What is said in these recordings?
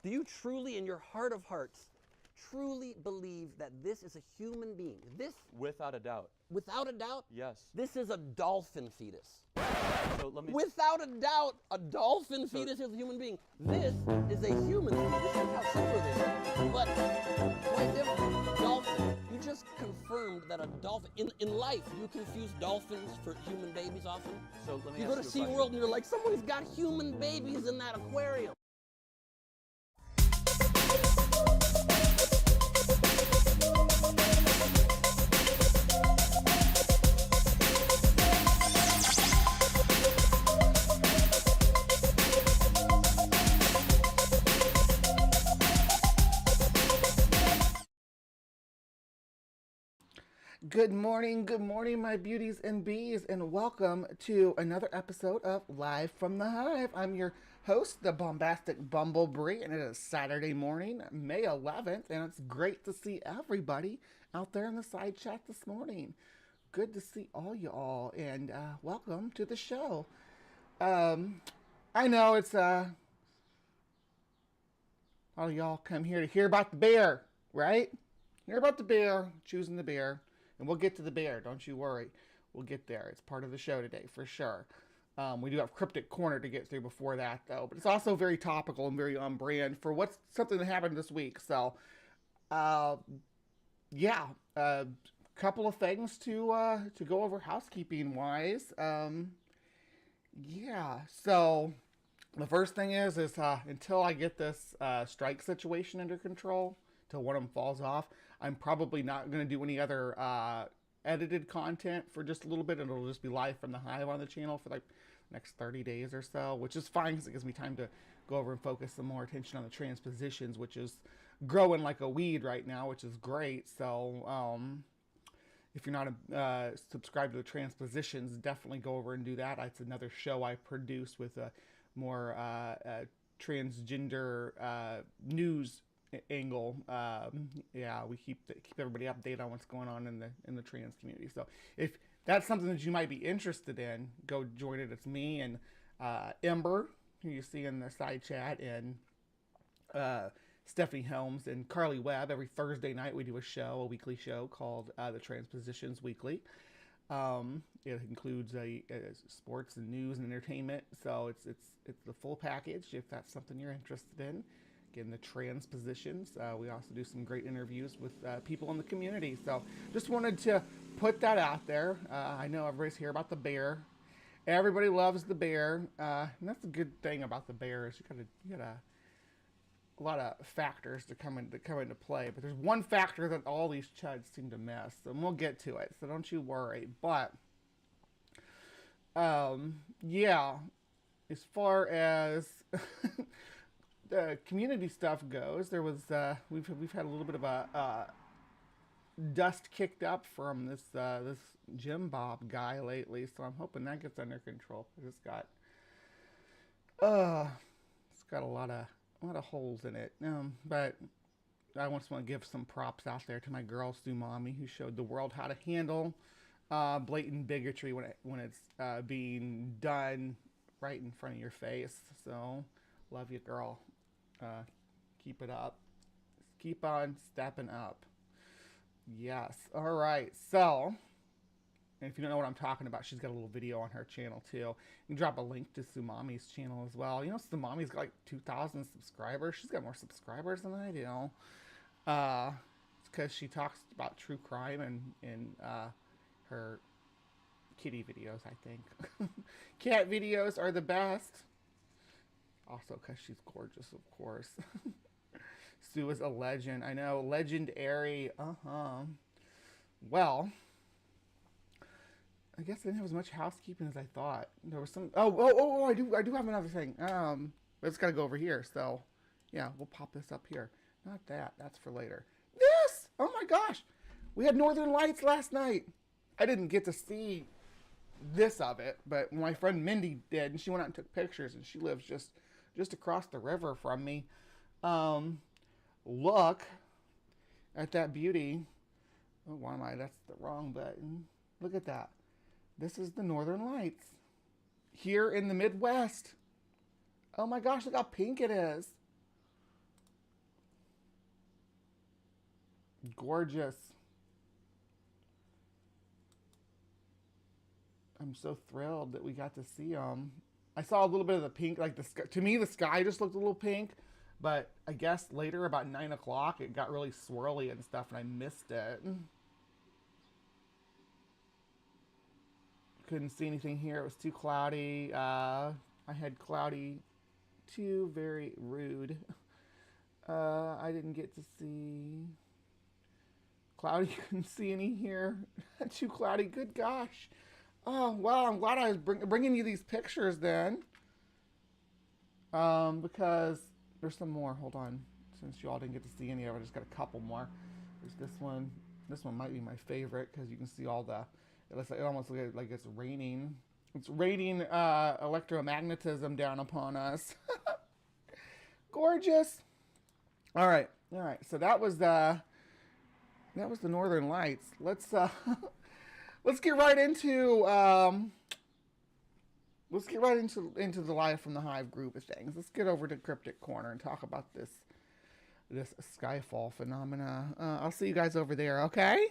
Do you truly, in your heart of hearts, truly believe that this is a human being? This, Without a doubt. without a doubt, Yes. this is a dolphin fetus. So let me. Without a doubt, a dolphin fetus is a human being. This is a human fetus. Look how similar they are. But quite different. Dolphin. You just confirmed that a dolphin, in life, you confuse dolphins for human babies often. So let me. You ask go to you a SeaWorld question. and you're like, someone's got human babies in that aquarium. Good morning, my beauties and bees, and welcome to another episode of Live from the Hive. I'm your host, the bombastic Bumblebee, and it is Saturday morning, May 11th, and it's great to see everybody out there in the side chat this morning. Good to see all y'all, and welcome to the show. I know it's all y'all come here to hear about the bear, right? Hear about the bear, choosing the bear. And we'll get to the bear, don't you worry. We'll get there. It's part of the show today, for sure. We do have Cryptic Corner to get through before that, though. But it's also very topical and very on brand for what's something that happened this week. So, yeah, a couple of things to go over housekeeping-wise. Yeah, so the first thing is until I get this strike situation under control, till one of them falls off, I'm probably not going to do any other edited content for just a little bit. It'll just be live from the Hive on the channel for like the next 30 days or so, which is fine because it gives me time to go over and focus some more attention on the transpositions, which is growing like a weed right now, which is great. So if you're not subscribed to the transpositions, definitely go over and do that. It's another show I produce with a more transgender news angle. Yeah, we keep everybody updated on what's going on in the trans community. So if that's something that you might be interested in, go join it. It's me and Ember, who you see in the side chat, and Stephanie Helms and Carly Webb. Every Thursday night we do a weekly show called the Transpositions Weekly. It includes sports and news and entertainment, so it's the full package if that's something you're interested in. In the transpositions. We also do some great interviews with people in the community. So just wanted to put that out there. I know everybody's here about the bear. Everybody loves the bear. And that's a good thing about the bear is you got a lot of factors to come into play. But there's one factor that all these chuds seem to miss, and we'll get to it. So don't you worry. But yeah, as far as the community stuff goes, there was we've had a little bit of a dust kicked up from this Jim Bob guy lately, so I'm hoping that gets under control. It's got a lot of holes in it. But I just want to give some props out there to my girl Sue Mommy, who showed the world how to handle blatant bigotry when it's being done right in front of your face. So love you, girl. Keep it up. Keep on stepping up. Yes. All right. So, and if you don't know what I'm talking about, she's got a little video on her channel too. You can drop a link to Sumami's channel as well. You know, Sumami's got like 2,000 subscribers. She's got more subscribers than I do. It's because she talks about true crime and her kitty videos, I think. Cat videos are the best. Also, because she's gorgeous, of course. Sue is a legend. I know, legendary. Well, I guess I didn't have as much housekeeping as I thought. There was some. I do have another thing. But it's got to go over here. So, yeah, we'll pop this up here. Not that. That's for later. This. Oh my gosh, we had Northern Lights last night. I didn't get to see this of it, but my friend Mindy did, and she went out and took pictures, and she lives just across the river from me. Look at that beauty. Oh, why am I? That's the wrong button. Look at that. This is the Northern Lights here in the Midwest. Oh my gosh, look how pink it is. Gorgeous. I'm so thrilled that we got to see them. I saw a little bit of the pink, like the sky, to me the sky just looked a little pink, but I guess later about 9 o'clock it got really swirly and stuff, and I missed it. Couldn't see anything here. It was too cloudy. I had cloudy, too very rude. I didn't get to see cloudy. Couldn't see any here. Too cloudy. Good gosh. Oh, well, I'm glad I was bringing you these pictures then. Because there's some more. Hold on. Since you all didn't get to see any of it, I just got a couple more. There's this one. This one might be my favorite because you can see all the, it looks like, it almost looks like it's raining. It's raining electromagnetism down upon us. Gorgeous. All right. So that was the Northern Lights. Let's get right into the live from the Hive group of things. Let's get over to Cryptic Corner and talk about this skyfall phenomena. I'll see you guys over there, okay?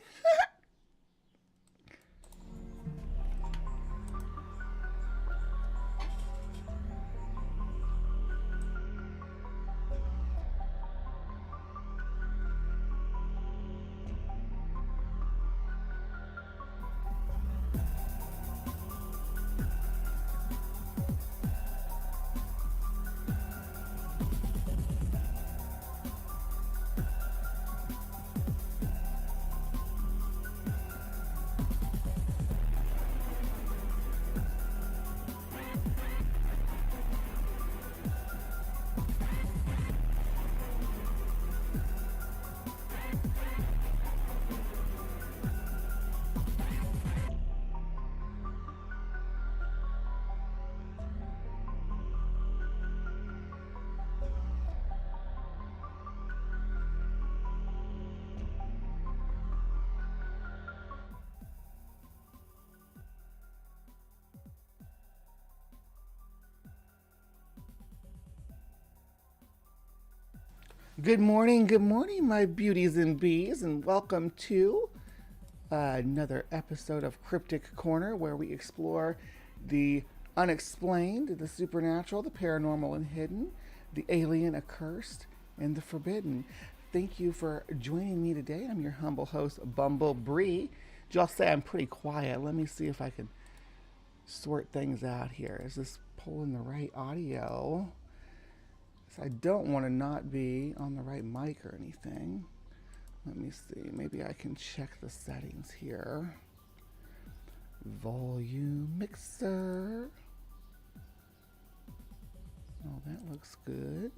Good morning, my beauties and bees, and welcome to another episode of Cryptic Corner, where we explore the unexplained, the supernatural, the paranormal and hidden, the alien, accursed, and the forbidden. Thank you for joining me today. I'm your humble host, Bumblebee. Y'all say I'm pretty quiet. Let me see if I can sort things out here. Is this pulling the right audio? I don't want to not be on the right mic or anything. Let me see. Maybe I can check the settings here. Volume mixer. Oh, that looks good.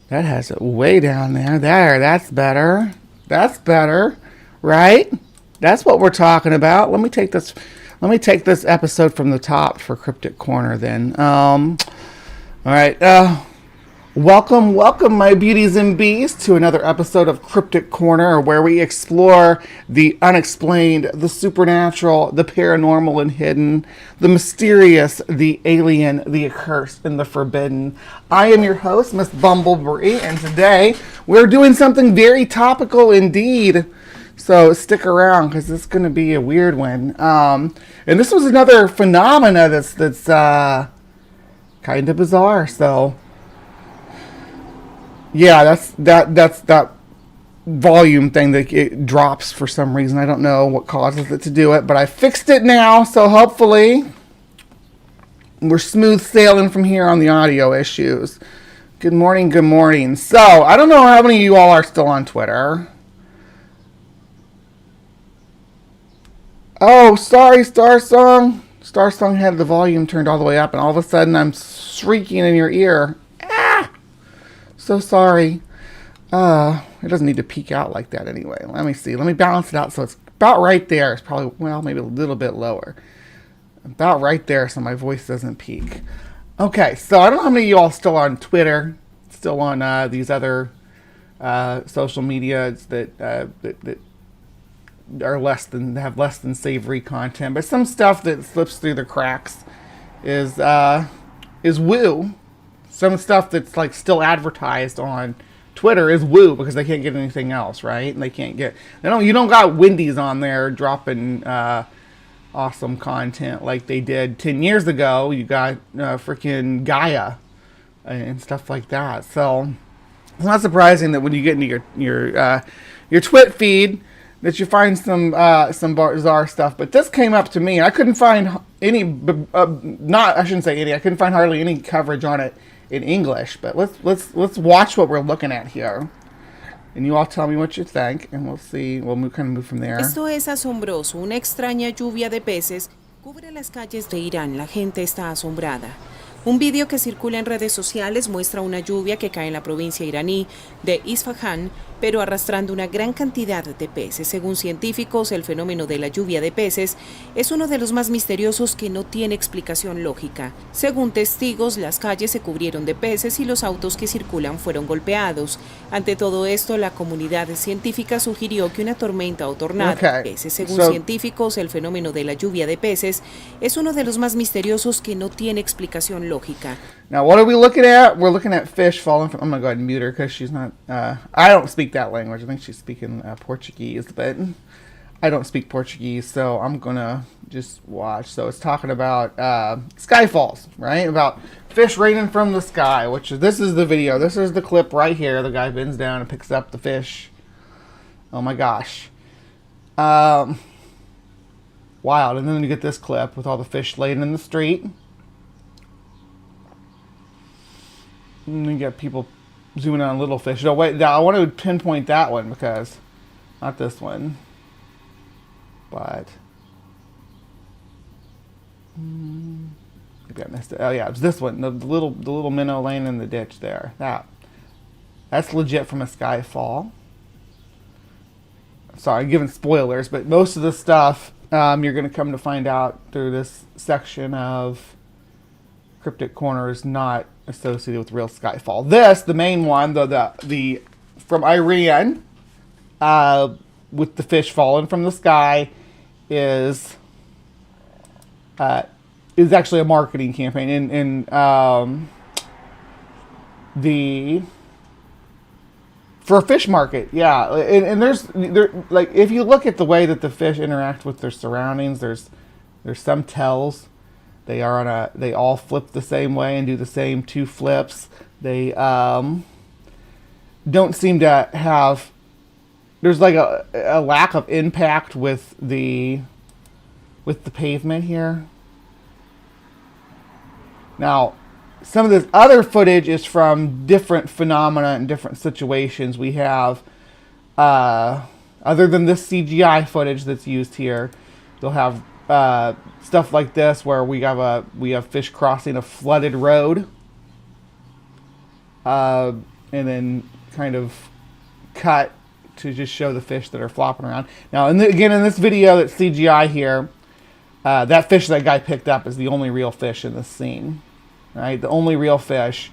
That has it way down there. That's better. That's better, right? That's what we're talking about. Let me take this episode from the top for Cryptic Corner then. All right, welcome, my beauties and bees, to another episode of Cryptic Corner, where we explore the unexplained, the supernatural, the paranormal and hidden, the mysterious, the alien, the accursed, and the forbidden. I am your host, Miss Bumblebee, and today we're doing something very topical indeed. So stick around, because this is going to be a weird one. And this was another phenomena that's kind of bizarre. So yeah, that's that volume thing that it drops for some reason. I don't know what causes it to do it, but I fixed it now, so hopefully we're smooth sailing from here on the audio issues. Good morning. So I don't know how many of you all are still on Twitter. Oh, sorry, Starsong had the volume turned all the way up, and all of a sudden I'm shrieking in your ear. Ah! So sorry. It doesn't need to peak out like that anyway. Let me see. Let me balance it out so it's about right there. It's probably, well, maybe a little bit lower. About right there so my voice doesn't peak. Okay, so I don't know how many of you all still on Twitter, still on these other social medias that are have less than savory content, but some stuff that slips through the cracks is woo. Some stuff that's like still advertised on Twitter is Woo because they can't get anything else, right? And you don't got Wendy's on there dropping awesome content like they did 10 years ago. You got freaking Gaia and stuff like that. So it's not surprising that when you get into your Twit feed that you find some bizarre stuff. But this came up to me, and I couldn't find any. I shouldn't say any. I couldn't find hardly any coverage on it in English. But let's watch what we're looking at here, and you all tell me what you think, and we'll see. We'll kind of move from there. Esto es asombroso. Una extraña lluvia de peces cubre las calles de Irán. La gente está asombrada. Un vídeo que circula en redes sociales muestra una lluvia que cae en la provincia iraní de Isfahan, pero arrastrando una gran cantidad de peces. Según científicos, el fenómeno de la lluvia de peces es uno de los más misteriosos que no tiene explicación lógica. Según testigos, las calles se cubrieron de peces y los autos que circulan fueron golpeados. Ante todo esto, la comunidad científica sugirió que una tormenta o tornado de peces. Según científicos, el fenómeno de la lluvia de peces es uno de los más misteriosos que no tiene explicación lógica. Now, what are we looking at? We're looking at fish falling from... I'm going to go ahead and mute her because she's not... I don't speak that language. I think she's speaking Portuguese, but I don't speak Portuguese, so I'm going to just watch. So it's talking about sky falls, right? About fish raining from the sky, this is the video. This is the clip right here. The guy bends down and picks up the fish. Oh, my gosh. Wild. And then you get this clip with all the fish laying in the street. And you get people zooming on little fish. No, wait, I want to pinpoint that one because, not this one, but maybe I missed it. Oh yeah, it's this one. The little minnow laying in the ditch there. That's legit from a sky fall. Sorry, I'm giving spoilers, but most of the stuff you're going to come to find out through this section of Cryptic Corner is not associated with real skyfall. The main one, the from Iran, with the fish falling from the sky, is actually a marketing campaign for a fish market. Yeah, and there's like if you look at the way that the fish interact with their surroundings, there's some tells. They all flip the same way and do the same 2 flips. They don't seem to have. There's like a lack of impact with the pavement here. Now, some of this other footage is from different phenomena and different situations. We have, other than this CGI footage that's used here, they'll have stuff like this where we have fish crossing a flooded road, and then kind of cut to just show the fish that are flopping around. Now, again, in this video that's CGI here, that fish that guy picked up is the only real fish in this scene, right? The only real fish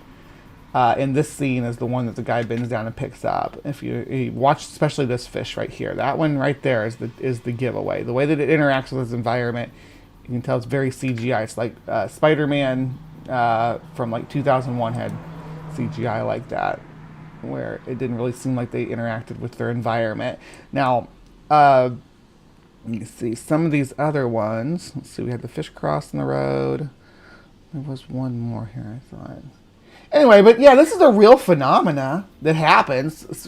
in this scene is the one that the guy bends down and picks up. If you watch, especially this fish right here, that one right there is the giveaway. The way that it interacts with its environment, you can tell it's very CGI. It's like Spider-Man from like 2001 had CGI like that, where it didn't really seem like they interacted with their environment. Now, let me see some of these other ones. Let's see, we had the fish crossing the road. There was one more here, I thought. Anyway, but yeah, this is a real phenomena that happens.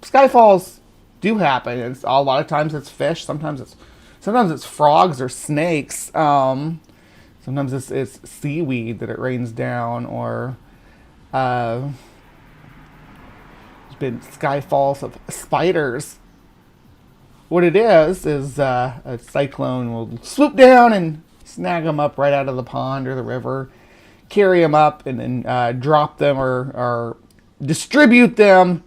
Skyfalls do happen. It's a lot of times it's fish. Sometimes it's frogs or snakes. Sometimes it's seaweed that it rains down, or there's been skyfalls of spiders. What it is a cyclone will swoop down and snag them up right out of the pond or the river, carry them up, and then drop them or distribute them,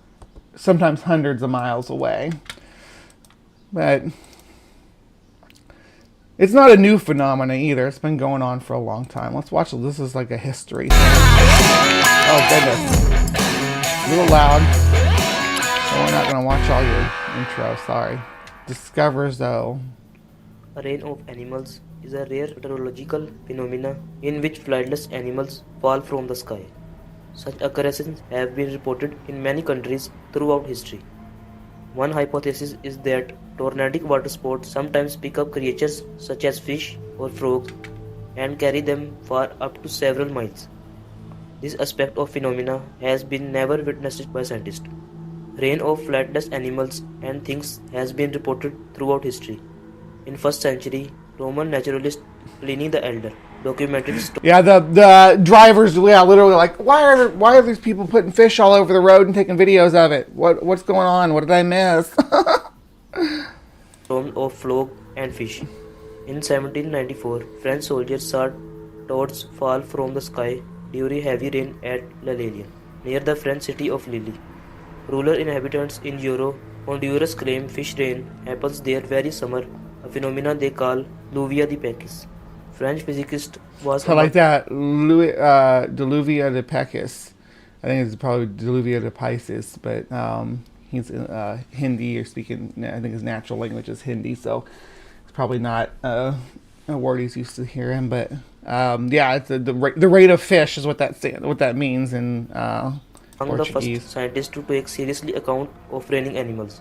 sometimes hundreds of miles away. But it's not a new phenomenon either. It's been going on for a long time. Let's watch. This is like a history thing. Oh, goodness. A little loud. So we're not going to watch all your intro. Sorry. Discover Zoe. A rain of animals is a rare meteorological phenomenon in which flightless animals fall from the sky. Such occurrences have been reported in many countries throughout history. One hypothesis is that tornadic water sports sometimes pick up creatures such as fish or frogs and carry them far up to several miles. This aspect of phenomena has been never witnessed by scientists. Rain of flightless animals and things has been reported throughout history. In 1st century, Roman naturalist Pliny the Elder documented Yeah, the drivers, literally like, why are these people putting fish all over the road and taking videos of it? What's going on? What did I miss? storms of frog and fish. In 1794, French soldiers saw toads fall from the sky during heavy rain at L'Allier, near the French city of Lille. Rural inhabitants in Honduras claim fish rain happens there very summer, a phenomenon they call Lluvia de Peces. French physicist was I like that. Deluvia de Pecis. I think it's probably Deluvia de Pisces, but he's Hindi or speaking, I think his natural language is Hindi, so it's probably not a word he's used to hearing, but yeah, it's the rate of fish is what that means in among the Portuguese. first scientists to take seriously account of raining animals.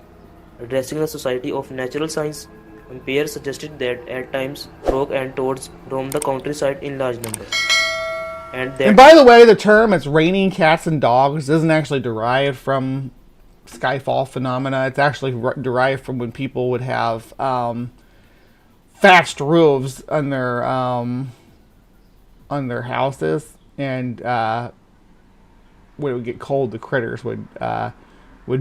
Addressing the Society of Natural Science, Ampere suggested that at times frogs and toads roam the countryside in large numbers. And by the way, the term "it's raining cats and dogs" isn't actually derived from skyfall phenomena. It's actually derived from when people would have thatched roofs on their houses, and when it would get cold, the critters would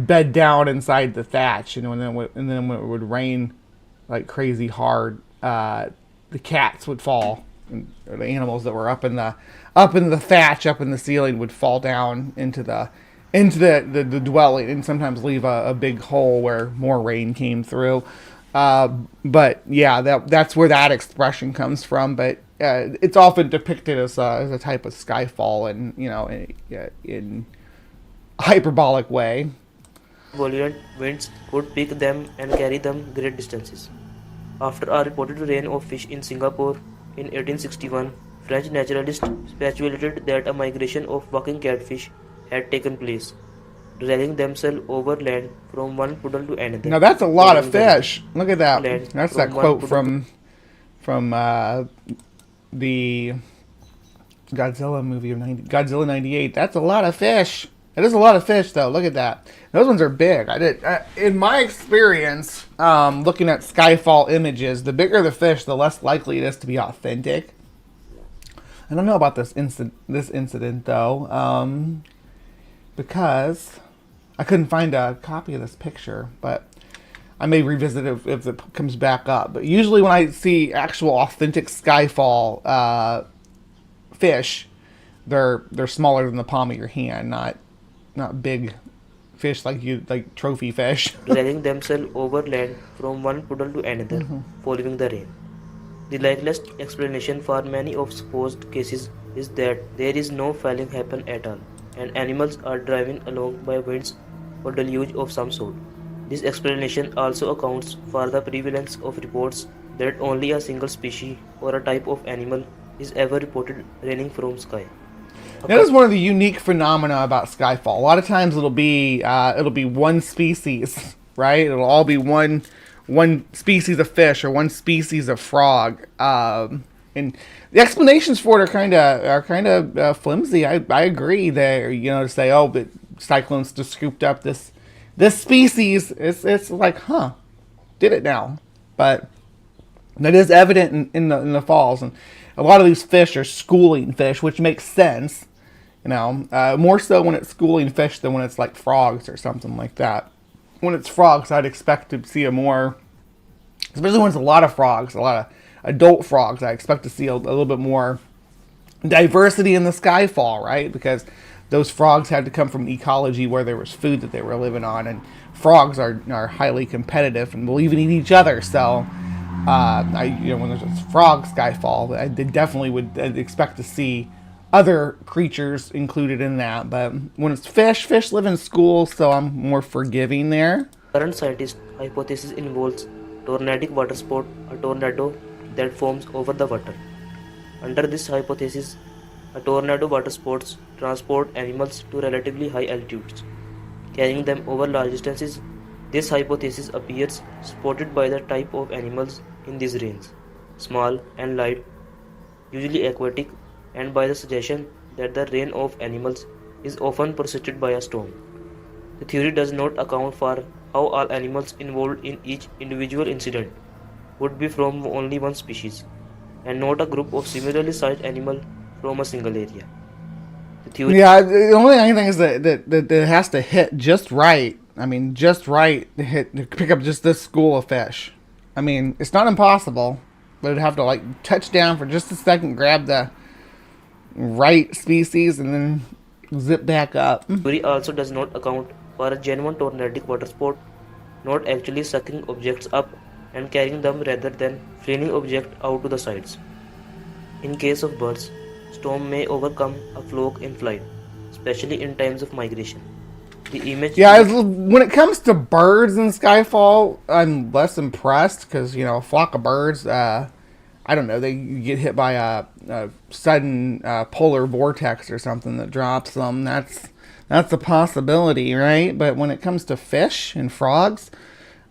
bed down inside the thatch, and then when it would rain like crazy hard, the cats would fall, or the animals that were up in the thatch, up in the ceiling, would fall down into the dwelling, and sometimes leave a big hole where more rain came through. But yeah, that's where that expression comes from. But it's often depicted as a type of skyfall, and in hyperbolic way. violent winds could pick them and carry them great distances. After a reported rain of fish in Singapore in 1861, French naturalists speculated that a migration of walking catfish had taken place, dragging themselves over land from one puddle to another. Now that's a lot of following the fish. Look at that. land That's from that one quote puddle from the Godzilla movie of Godzilla '98. That's a lot of fish. It is a lot of fish, though. Look at that. Those ones are big. In my experience, looking at skyfall images, the bigger the fish, the less likely it is to be authentic. I don't know about this incident though, because I couldn't find a copy of this picture, but I may revisit it if it comes back up. But usually when I see actual authentic skyfall fish, they're smaller than the palm of your hand, not big fish like trophy fish. dragging themselves over land from one puddle to another, following the rain. The likeliest explanation for many of supposed cases is that there is no falling happen at all, and animals are driven along by winds or deluge of some sort. This explanation also accounts for the prevalence of reports that only a single species or a type of animal is ever reported raining from sky. That is one of the unique phenomena about skyfall. A lot of times it'll be one species, right? It'll all be one species of fish or one species of frog, and the explanations for it are kind of flimsy. I agree there. To say, oh, but cyclones just scooped up this species. It's like, did it now? But that is evident in the falls, and a lot of these fish are schooling fish, which makes sense. More so when it's schooling fish than when it's like frogs or something like that. When it's frogs, I'd expect to see especially when it's a lot of frogs, a lot of adult frogs, I expect to see a little bit more diversity in the skyfall, right? Because those frogs had to come from ecology where there was food that they were living on, and frogs are highly competitive and will even eat each other. So, when there's a frog skyfall, I definitely would expect to see other creatures included in that. But when it's fish live in schools, so I'm more forgiving there. Current scientist hypothesis involves tornadic water sport, a tornado that forms over the water. Under this hypothesis, A tornado water sports transport animals to relatively high altitudes, carrying them over large distances. This hypothesis appears supported by the type of animals in these ranges, small and light, usually aquatic, and by the suggestion that the reign of animals is often preceded by a storm. The theory does not account for how all animals involved in each individual incident would be from only one species, and not a group of similarly sized animals from a single area. The theory Yeah, the only thing is that it has to hit just right. I mean, just right to pick up just this school of fish. I mean, it's not impossible, but it'd have to like touch down for just a second, grab the right species, and then zip back up. theory also does not account for a genuine tornadic water sport, not actually sucking objects up and carrying them rather than flinging objects out to the sides. In case of birds, storm may overcome a flock in flight, especially in times of migration. The image Yeah, when it comes to birds in Skyfall, I'm less impressed because, you know, a flock of birds, I don't know, they get hit by a sudden polar vortex or something that drops them. That's a possibility, right? But when it comes to fish and frogs,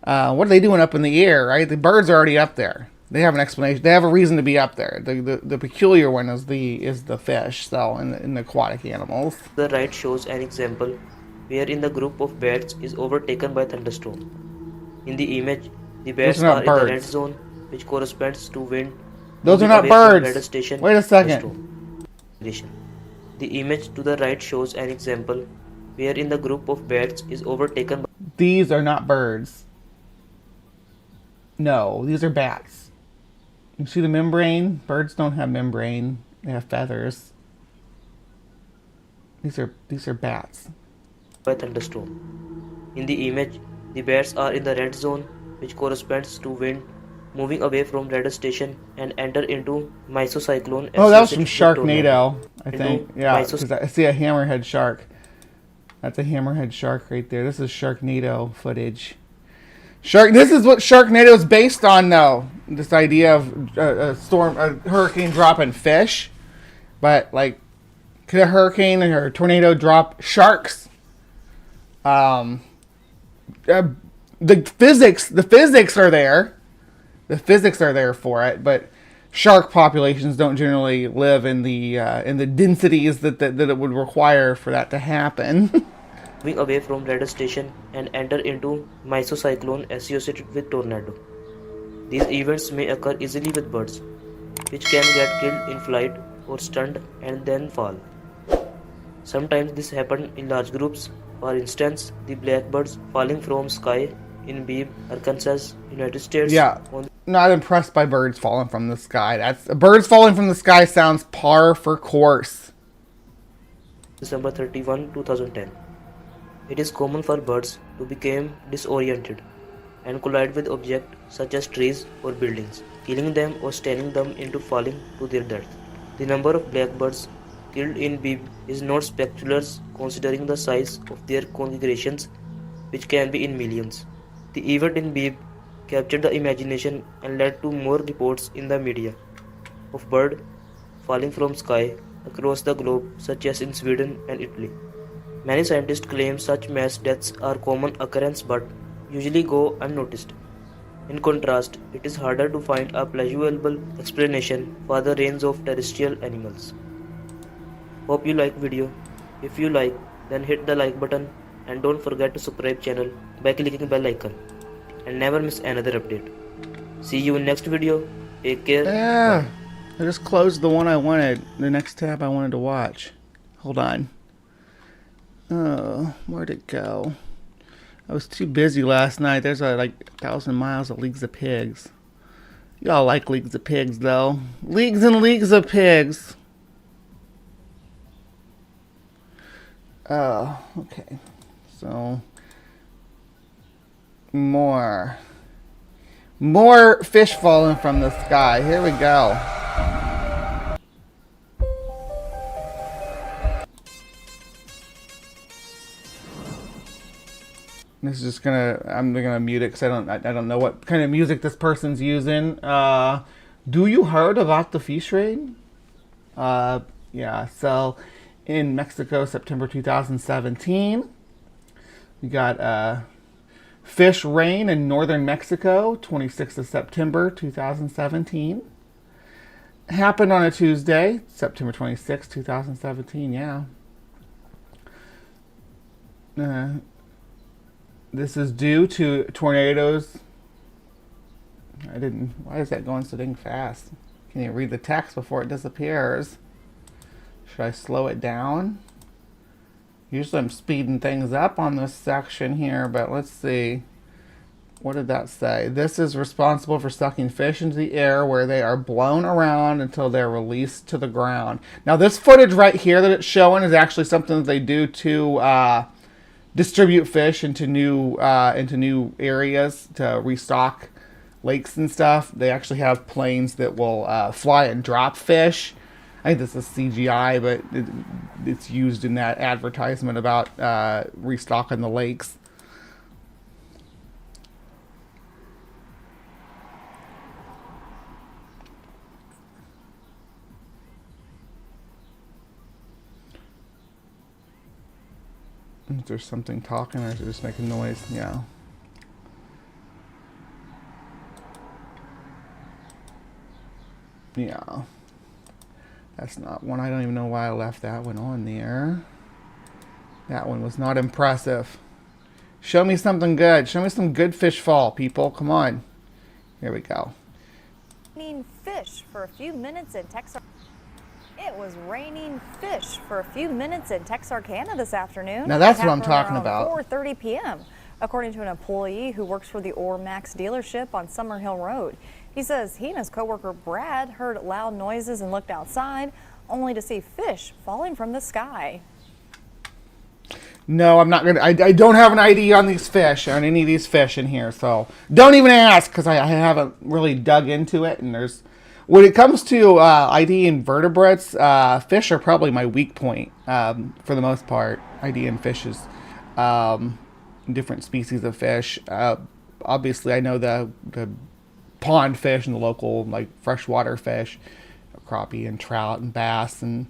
what are they doing up in the air, right? The birds are already up there. They have an explanation. They have a reason to be up there. The peculiar one is the fish, so in the aquatic animals. the right shows an example wherein the group of bats is overtaken by thunderstorm. In the image, the bats Those are not are in the red birds. zone, which corresponds to wind. Those are moving not away from radar birds. station Wait a and second. storm. The image to the right shows an example wherein the group of bats is overtaken by These are not birds. No, these are bats. You see the membrane? Birds don't have membrane. They have feathers. These are bats. thunderstorm. In the image, the bats are in the red zone, which corresponds to wind moving away from radar station and enter into mesocyclone. Oh, that was from associated with tornado. Sharknado, I think. Yeah, because I see a hammerhead shark. That's a hammerhead shark right there. This is Sharknado footage. This is what Sharknado is based on, though. This idea of a hurricane dropping fish, but like, could a hurricane or a tornado drop sharks? The physics are there. The physics are there for it, but shark populations don't generally live in the densities that it would require for that to happen. Moving away from radar station and enter into mesocyclone associated with tornado. These events may occur easily with birds, which can get killed in flight or stunned and then fall. Sometimes this happens in large groups. For instance, the blackbirds falling from sky in Beebe, Arkansas, United States. Yeah, On not impressed by birds falling from the sky. Birds falling from the sky sounds par for course. December 31, 2010. It is common for birds to become disoriented and collide with objects such as trees or buildings, killing them or stunning them into falling to their death. The number of blackbirds killed in Beebe is not spectacular considering the size of their congregations, which can be in millions. The event in Beebe captured the imagination and led to more reports in the media of birds falling from sky across the globe, such as in Sweden and Italy. Many scientists claim such mass deaths are common occurrence but usually go unnoticed. In contrast, it is harder to find a plausible explanation for the range of terrestrial animals. Hope you like video. If you like, then hit the like button and don't forget to subscribe channel by clicking bell icon and never miss another update. See you in next video. Take care. Yeah, I just closed the one I wanted. The next tab I wanted to watch. Hold on. Oh, where'd it go? I was too busy last night. There's like 1,000 miles of Leagues of Pigs. Y'all like Leagues of Pigs, though. Leagues and Leagues of Pigs. Oh, okay. So, more fish falling from the sky. Here we go. This is just I'm gonna mute it because I don't know what kind of music this person's using. Do you heard about the fish raid? Yeah, so in Mexico, September 2017, we got fish rain in northern Mexico, 26th of September 2017. Happened on a Tuesday, September 26th, 2017, yeah. This is due to tornadoes. Why is that going so dang fast? Can you read the text before it disappears? Should I slow it down? Usually I'm speeding things up on this section here, but let's see. What did that say? This is responsible for sucking fish into the air where they are blown around until they're released to the ground. Now this footage right here that it's showing is actually something that they do to distribute fish into new areas to restock lakes and stuff. They actually have planes that will fly and drop fish. I think this is CGI, but it's used in that advertisement about restocking the lakes. Is there something talking, or is it just making noise? Yeah. Yeah. That's not one. I don't even know why I left that one on there. That one was not impressive. Show me something good. Show me some good fish fall, people. Come on. Here we go. Raining fish for a few minutes in Texarkana. It was raining fish for a few minutes in Texarkana this afternoon. Now that's what I'm talking about. 4:30 p.m. according to an employee who works for the Ormax dealership on Summerhill Road. He says he and his coworker Brad heard loud noises and looked outside, only to see fish falling from the sky. No, I'm not gonna. I don't have an ID on these fish, on any of these fish in here, so don't even ask, because I haven't really dug into it. And when it comes to ID and vertebrates, fish are probably my weak point for the most part. ID and fishes, different species of fish. Obviously, I know the pond fish and the local like freshwater fish, crappie and trout and bass and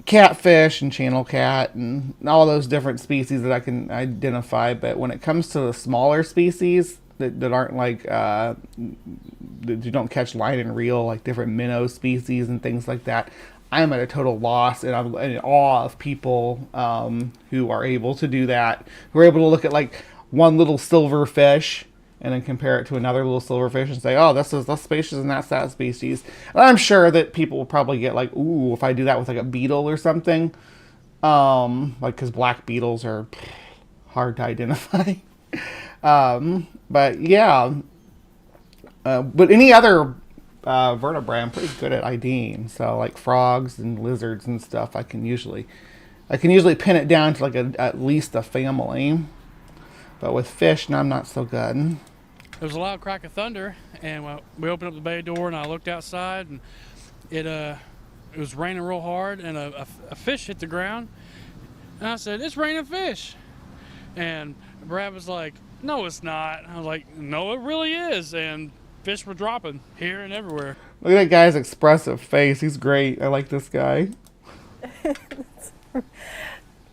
catfish and channel cat and all those different species that I can identify. But when it comes to the smaller species that aren't like that you don't catch line and reel, like different minnow species and things like that, I'm at a total loss, and I'm in awe of people who are able to do that, who are able to look at like one little silver fish and then compare it to another little silverfish and say, oh, this is this species and that's that species. And I'm sure that people will probably get like, ooh, if I do that with like a beetle or something, like, because black beetles are hard to identify. But yeah, but any other vertebrae, I'm pretty good at IDing. So like frogs and lizards and stuff, I can usually pin it down to like at least a family. But with fish, no, I'm not so good. There was a loud crack of thunder, and we opened up the bay door, and I looked outside, and it was raining real hard, and a fish hit the ground. And I said, "It's raining fish." And Brad was like, "No, it's not." I was like, "No, it really is." And fish were dropping here and everywhere. Look at that guy's expressive face. He's great. I like this guy.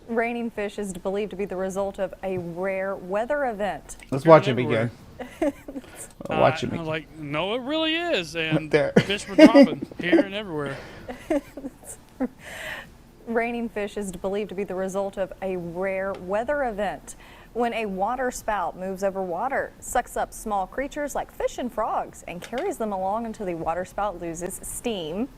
Raining fish is believed to be the result of a rare weather event. Let's watch it begin. Watch it begin. I was like, "No, it really is." And there. Fish were dropping here and everywhere. Raining fish is believed to be the result of a rare weather event. When a water spout moves over water, sucks up small creatures like fish and frogs and carries them along until the water spout loses steam.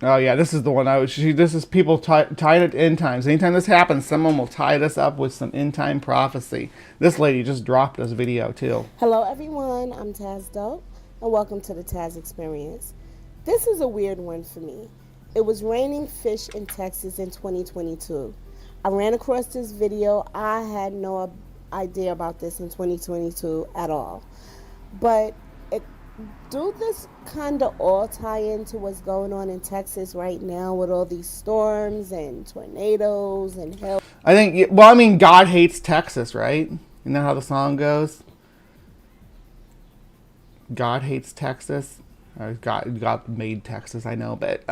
Oh yeah, this is the one this is people tied at end times. Anytime this happens, someone will tie this up with some end time prophecy. This lady just dropped this video too. Hello everyone, I'm Taz Dope, and welcome to the Taz Experience. This is a weird one for me. It was raining fish in Texas in 2022. I ran across this video. I had no idea about this in 2022 at all. But do this kind of all tie into what's going on in Texas right now with all these storms and tornadoes and hell? I think, well, I mean, God hates Texas, right? You know how the song goes? God hates Texas. God made Texas, I know, but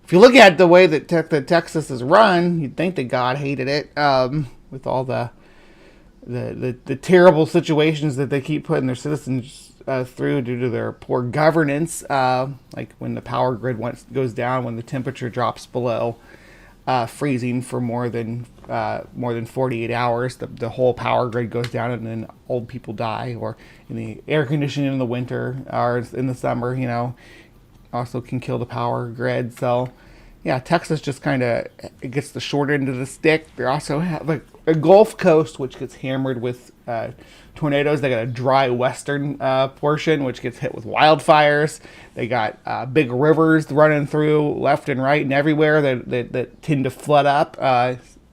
if you look at the way that Texas is run, you'd think that God hated it, with all the terrible situations that they keep putting their citizens through due to their poor governance, like when the power grid goes down, when the temperature drops below freezing for more than 48 hours, the whole power grid goes down, and then old people die, or in the air conditioning in the winter or in the summer, also can kill the power grid. So yeah, Texas just kind of gets the short end of the stick. They also have a Gulf Coast, which gets hammered with tornadoes. They got a dry western portion, which gets hit with wildfires. They got big rivers running through left and right and everywhere that tend to flood up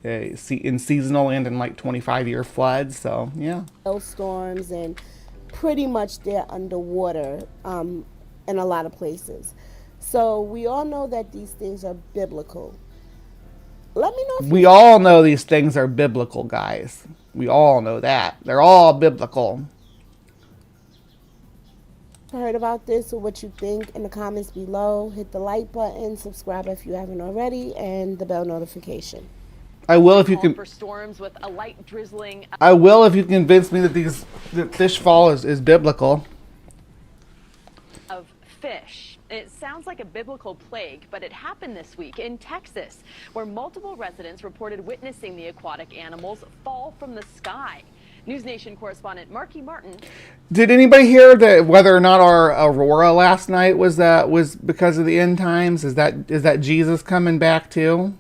in seasonal and in like 25-year floods. So yeah, Storms, and pretty much they're underwater in a lot of places. So we all know that these things are biblical. Let me know if we all know these things are biblical, guys. We all know that. They're all biblical. heard about this or what you think in the comments below. Hit the like button, subscribe if you haven't already, and the bell notification. I will if you can. For storms with a light drizzling. I will if you convince me that fish fall is biblical. Of fish. It sounds like a biblical plague, but it happened this week in Texas, where multiple residents reported witnessing the aquatic animals fall from the sky. News Nation correspondent Marky Martin. Did anybody hear that whether or not our aurora last night was because of the end times? Is that Jesus coming back too?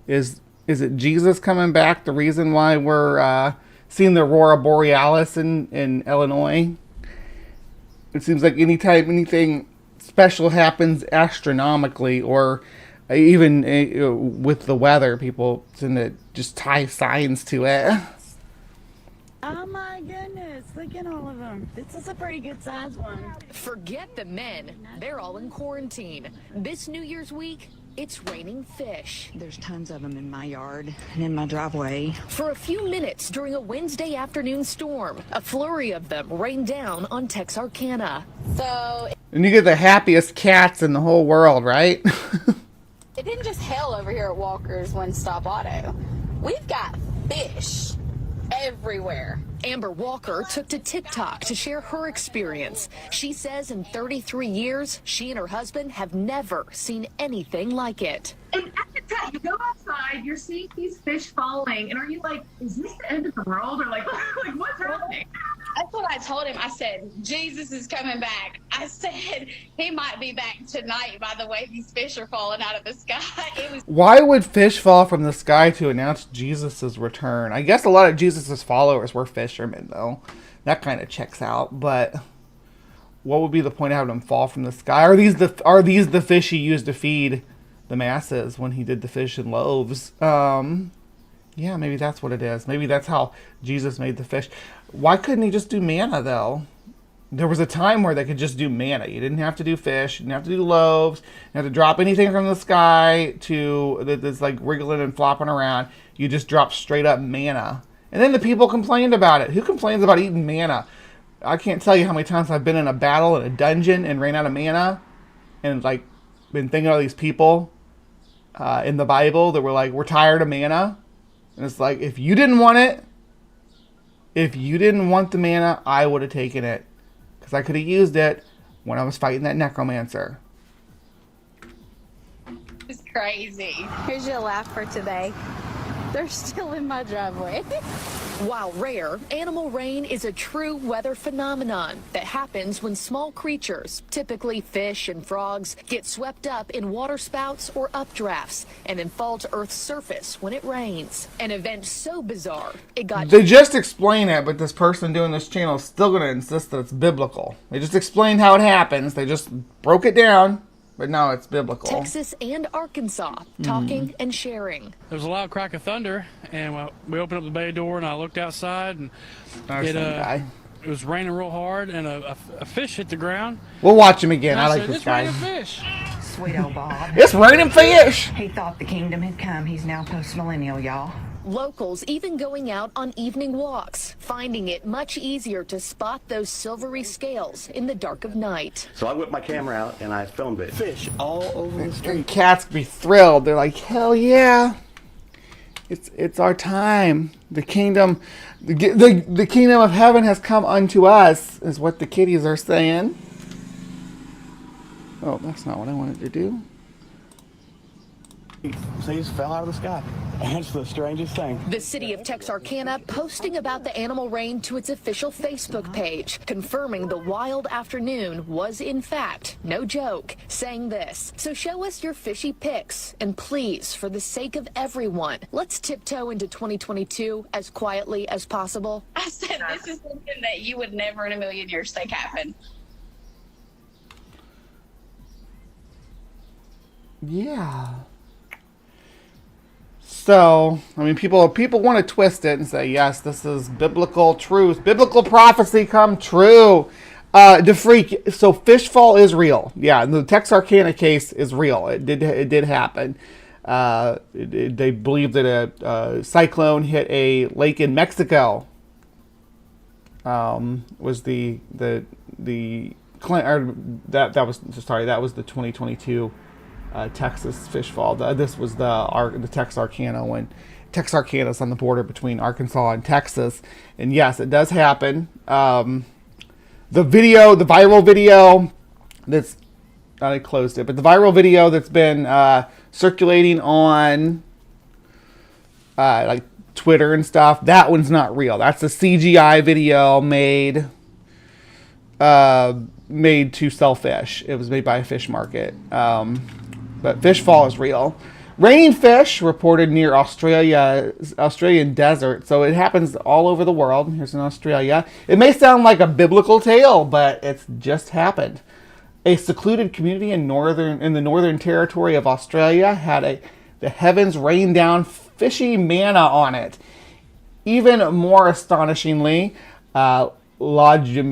Is it Jesus coming back the reason why we're seeing the aurora borealis in Illinois? It seems like anytime anything special happens astronomically, or even with the weather, people tend to just tie signs to it. Oh my goodness, look at all of them. This is a pretty good size one. Forget the men. They're all in quarantine. This New Year's week, it's raining fish. There's tons of them in my yard and in my driveway. For a few minutes during a Wednesday afternoon storm, a flurry of them rained down on Texarkana. And you get the happiest cats in the whole world, right? It didn't just hail over here at Walker's One Stop Auto. We've got fish everywhere. Amber Walker took to TikTok to share her experience. She says in 33 years, she and her husband have never seen anything like it. And at the time, you go outside, you're seeing these fish falling, and are you like, is this the end of the world? Or like what's happening? That's what I told him. I said, Jesus is coming back. I said, he might be back tonight by the way these fish are falling out of the sky. Why would fish fall from the sky to announce Jesus' return? I guess a lot of Jesus' followers were fishermen, though. That kind of checks out. But what would be the point of having them fall from the sky? Are these the fish he used to feed the masses when he did the fish and loaves? Yeah, maybe that's what it is. Maybe that's how Jesus made the fish. Why couldn't he just do manna, though? There was a time where they could just do manna. You didn't have to do fish. You didn't have to do loaves. You didn't have to drop anything from the sky that's like wriggling and flopping around. You just drop straight up manna. And then the people complained about it. Who complains about eating manna? I can't tell you how many times I've been in a battle in a dungeon and ran out of manna. And like been thinking of these people in the Bible that were like, we're tired of manna. And it's like, if you didn't want it, if you didn't want the manna, I would have taken it. Because I could have used it when I was fighting that necromancer. It's crazy. Here's your laugh for today. They're still in my driveway. While rare, animal rain is a true weather phenomenon that happens when small creatures, typically fish and frogs, get swept up in waterspouts or updrafts and then fall to Earth's surface when it rains. An event so bizarre, it got... They just explain it, but this person doing this channel is still going to insist that it's biblical. They just explained how it happens. They just broke it down. But no, it's biblical. Texas and Arkansas talking and sharing. There was a loud crack of thunder, and we opened up the bay door, and I looked outside, and it was raining real hard, and a fish hit the ground. We'll watch him again. I like said, this guy. It's raining fish. Sweet old Bob. It's raining fish. He thought the kingdom had come. He's now post-millennial, y'all. Locals even going out on evening walks, finding it much easier to spot those silvery scales in the dark of night. So I whipped my camera out and I filmed it. Fish all over the street. And cats be thrilled. They're like, hell yeah. It's our time. The kingdom the kingdom of heaven has come unto us, is what the kitties are saying. Oh, that's not what I wanted to do. So he just fell out of the sky. That's the strangest thing. The city of Texarkana posting about the animal rain to its official Facebook page, confirming the wild afternoon was in fact no joke, saying this: so show us your fishy pics, and please, for the sake of everyone, let's tiptoe into 2022 as quietly as possible. I said, this is something that you would never in a million years think happened. Yeah. So, I mean, people want to twist it and say, yes, this is biblical truth, biblical prophecy come true. So fish fall is real. Yeah, the Texarkana case is real. It did happen. They believe that a cyclone hit a lake in Mexico. Was the the 2022. Texas fish fall. This was the Texarkana when Texarkana's on the border between Arkansas and Texas. And yes, it does happen. The viral video that's, I closed it, but the viral video that's been circulating on like Twitter and stuff, that one's not real. That's a CGI video made to sell fish. It was made by a fish market. But fish fall is real. Raining fish reported near Australian desert. So it happens all over the world. Here's in Australia. It may sound like a biblical tale, but it's just happened. A secluded community in the northern territory of Australia had the heavens rain down fishy manna on it. Even more astonishingly, forgive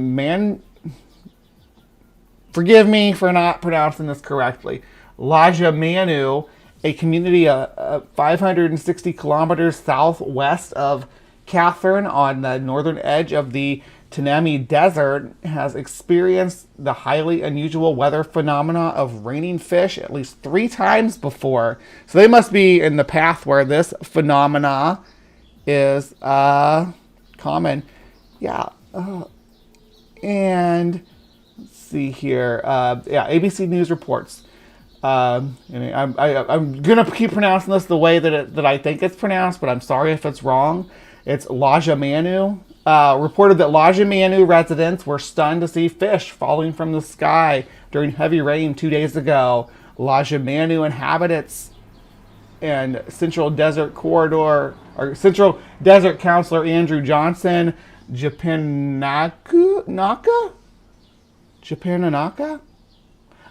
me for not pronouncing this correctly. Lajamanu, a community 560 kilometers southwest of Catherine on the northern edge of the Tanami Desert, has experienced the highly unusual weather phenomena of raining fish at least 3 times before. So they must be in the path where this phenomena is common. Yeah. And let's see here. ABC News reports. I'm gonna keep pronouncing this the way that I think it's pronounced, but I'm sorry if it's wrong. It's Lajamanu. Reported that Lajamanu residents were stunned to see fish falling from the sky during heavy rain 2 days ago. Lajamanu inhabitants and Central Desert Councilor Andrew Johnson, Japananaka.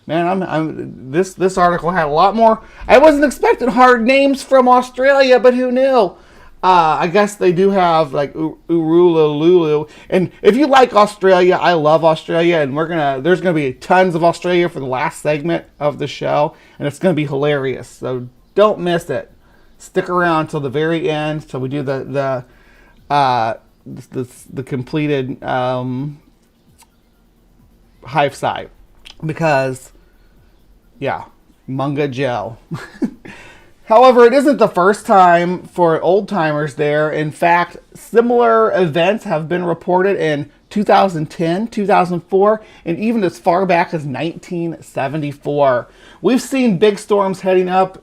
Man, this article had a lot more. I wasn't expecting hard names from Australia, but who knew? I guess they do have like Urululu. And if you like Australia, I love Australia, and there's gonna be tons of Australia for the last segment of the show, and it's gonna be hilarious. So don't miss it. Stick around till the very end, till we do the completed Hive side, because. Yeah, Munga Gel. However, it isn't the first time for old-timers there. In fact, similar events have been reported in 2010, 2004, and even as far back as 1974. We've seen big storms heading up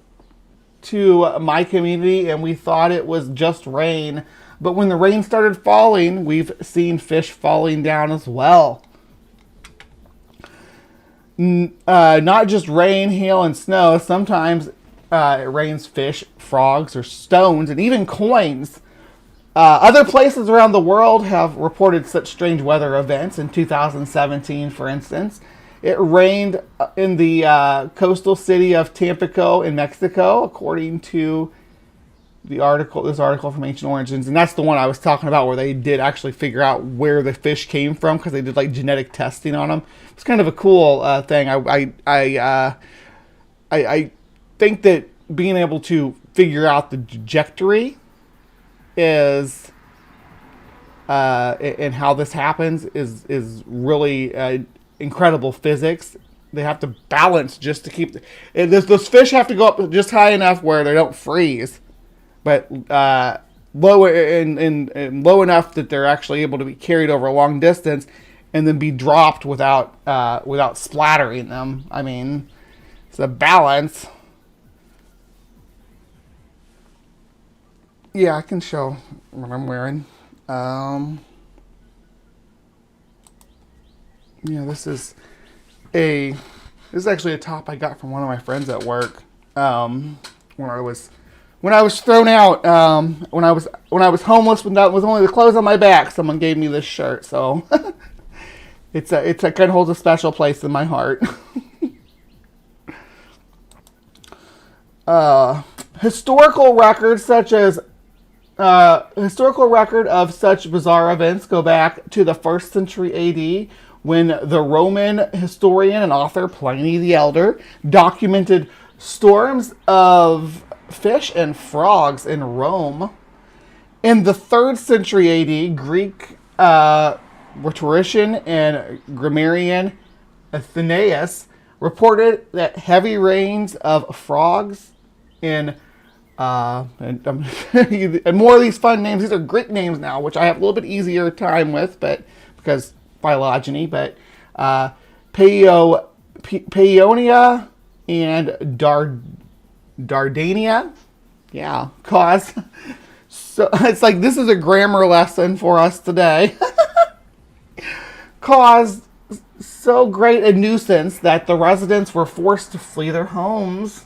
to my community, and we thought it was just rain. But when the rain started falling, we've seen fish falling down as well. Not just rain, hail, and snow. Sometimes it rains fish, frogs, or stones, and even coins. Other places around the world have reported such strange weather events. In 2017, for instance, it rained in the coastal city of Tampico in Mexico, according to this article from Ancient Origins. And that's the one I was talking about, where they did actually figure out where the fish came from, because they did like genetic testing on them. It's kind of a cool thing. I think that being able to figure out the trajectory is and how this happens is really incredible physics. They have to balance just to keep those fish have to go up just high enough where they don't freeze, but low and low enough that they're actually able to be carried over a long distance and then be dropped without splattering them. I mean, it's a balance. Yeah, I can show what I'm wearing. Yeah, this is actually a top I got from one of my friends at work. When I was thrown out, when I was homeless, when that was only the clothes on my back, someone gave me this shirt. So it kind of holds a special place in my heart. Historical records historical record of such bizarre events go back to the 1st century AD, when the Roman historian and author Pliny the Elder documented storms of fish and frogs in Rome. In the 3rd century AD, Greek rhetorician and grammarian Athenaeus reported that heavy rains of frogs and more of these fun names. These are Greek names now, which I have a little bit easier time with, but because phylogeny. But Paeonia and Dardania, yeah, cause. So it's like this is a grammar lesson for us today. Caused so great a nuisance that the residents were forced to flee their homes.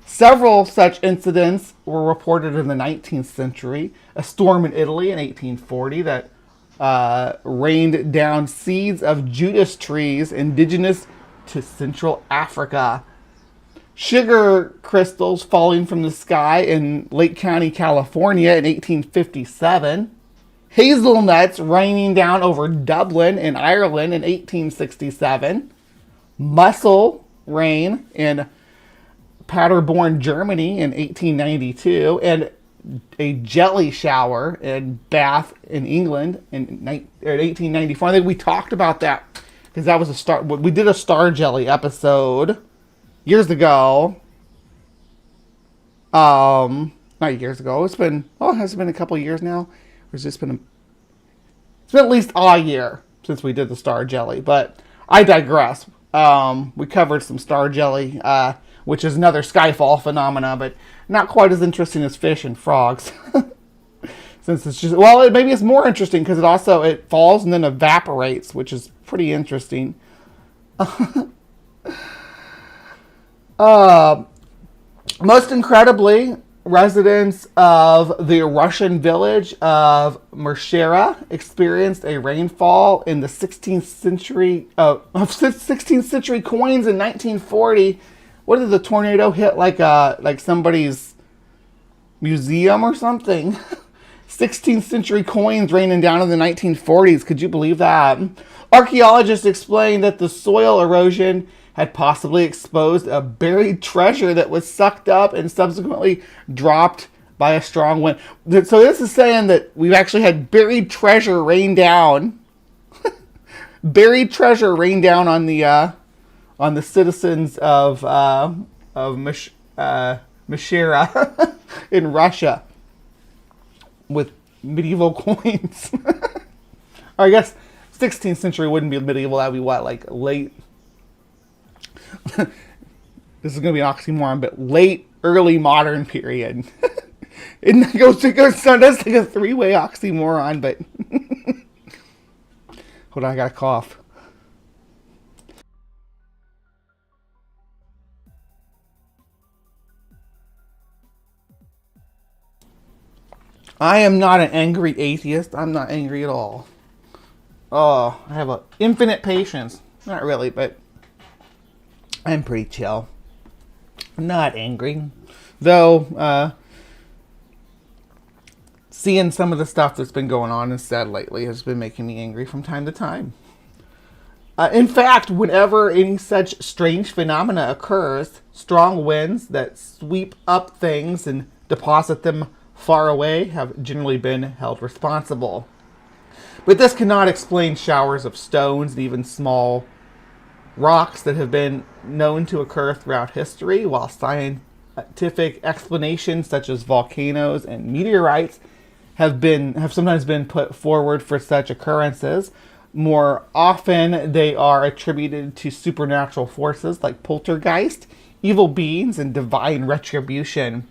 Several such incidents were reported in the 19th century. A storm in Italy in 1840 that rained down seeds of Judas trees indigenous to Central Africa. Sugar crystals falling from the sky in Lake County, California in 1857. Hazelnuts raining down over Dublin in Ireland in 1867. Mussel rain in Paderborn, Germany in 1892, and a jelly shower in Bath in England in 1894. I think we talked about that because that was a star. We did a star jelly episode years ago. Not years ago. Has it been a couple of years now? It's been at least a year since we did the star jelly, but I digress. We covered some star jelly, which is another skyfall phenomena, but not quite as interesting as fish and frogs. Since it's just, maybe it's more interesting because it falls and then evaporates, which is pretty interesting. Most incredibly, residents of the Russian village of Mershera experienced a rainfall in the 16th century of 16th century coins in 1940. What did the tornado hit, like somebody's museum or something? 16th century coins raining down in the 1940s. Could you believe that? Archaeologists explained that the soil erosion had possibly exposed a buried treasure that was sucked up and subsequently dropped by a strong wind. So this is saying that we've actually had buried treasure rain down. Buried treasure rain down on the citizens of Meshera in Russia with medieval coins. Or I guess 16th century wouldn't be medieval. That'd be what, like late. This is going to be an oxymoron, but late, early modern period. It goes like a three-way oxymoron, but hold on, I got a cough. I am not an angry atheist. I'm not angry at all. Oh, I have an infinite patience. Not really, but I'm pretty chill. I'm not angry. Though, seeing some of the stuff that's been going on instead lately has been making me angry from time to time. In fact, whenever any such strange phenomena occurs, strong winds that sweep up things and deposit them far away have generally been held responsible. But this cannot explain showers of stones and even small rocks that have been known to occur throughout history, while scientific explanations such as volcanoes and meteorites have sometimes been put forward for such occurrences. More often, they are attributed to supernatural forces like poltergeist, evil beings, and divine retribution,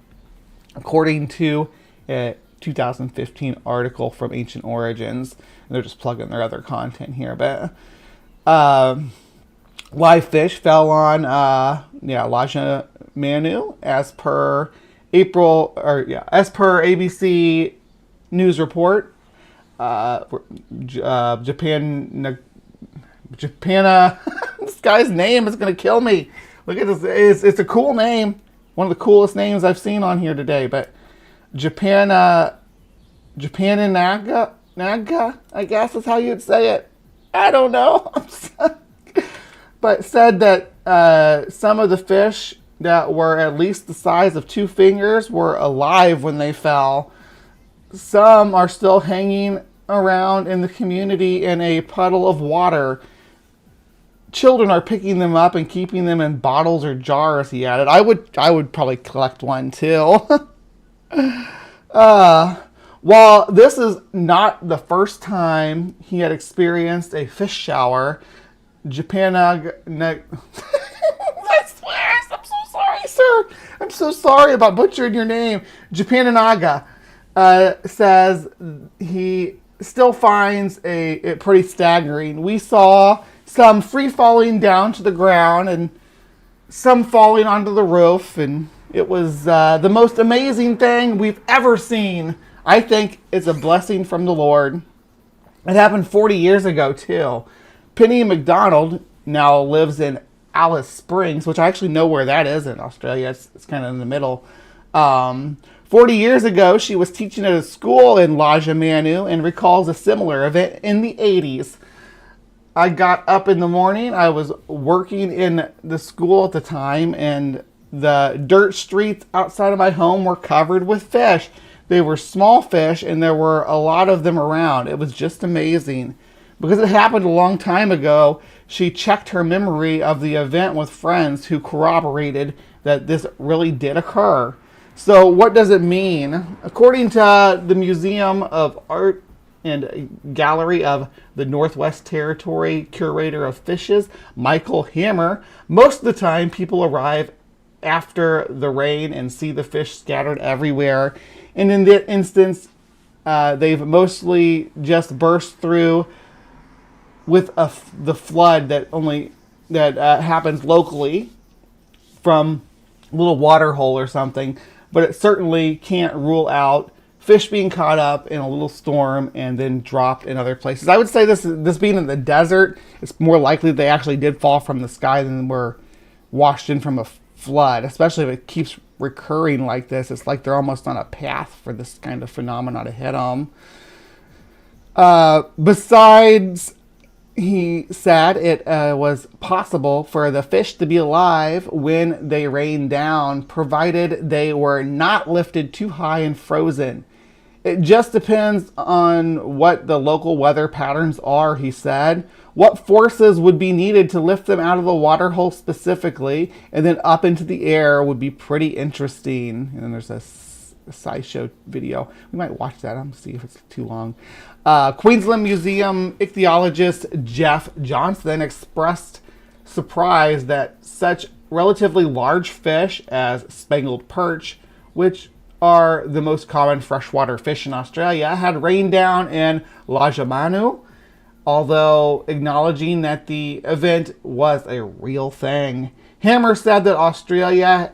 according to a 2015 article from Ancient Origins. And they're just plugging their other content here, but live fish fell on Laja Manu as per ABC news report. Japan, this guy's name is going to kill me. Look at this. It's a cool name. One of the coolest names I've seen on here today. But Japan and Naga, I guess is how you'd say it. I don't know. But said that some of the fish that were at least the size of 2 fingers were alive when they fell. Some are still hanging around in the community in a puddle of water. Children are picking them up and keeping them in bottles or jars, he added. I would probably collect one too. While this is not the first time he had experienced a fish shower, I swear, I'm so sorry, sir. I'm so sorry about butchering your name. Japananaga says he still finds it pretty staggering. We saw some free falling down to the ground and some falling onto the roof, and it was the most amazing thing we've ever seen. I think it's a blessing from the Lord. It happened 40 years ago, too. Penny McDonald now lives in Alice Springs, which I actually know where that is in Australia. It's kind of in the middle. 40 years ago, she was teaching at a school in Laja Manu and recalls a similar event in the 80s. I got up in the morning. I was working in the school at the time, and the dirt streets outside of my home were covered with fish. They were small fish, and there were a lot of them around. It was just amazing. Because it happened a long time ago, she checked her memory of the event with friends who corroborated that this really did occur. So what does it mean? According to the Museum of Art and Gallery of the Northwest Territory Curator of Fishes, Michael Hammer, most of the time people arrive after the rain and see the fish scattered everywhere. And in that instance, they've mostly just burst through with the flood that happens locally from a little water hole or something. But it certainly can't rule out fish being caught up in a little storm and then dropped in other places. I would say this being in the desert, it's more likely they actually did fall from the sky than were washed in from a flood, especially if it keeps recurring like this. It's like they're almost on a path for this kind of phenomena to hit them. Besides, he said it was possible for the fish to be alive when they rained down, provided they were not lifted too high and frozen. It just depends on what the local weather patterns are, he said. What forces would be needed to lift them out of the water hole specifically and then up into the air would be pretty interesting. And then there's a SciShow video. We might watch that. I'm going to see if it's too long. Queensland Museum ichthyologist Jeff Johnson expressed surprise that such relatively large fish as spangled perch, which are the most common freshwater fish in Australia, had rained down in Laja Manu, although acknowledging that the event was a real thing. Hammer said that Australia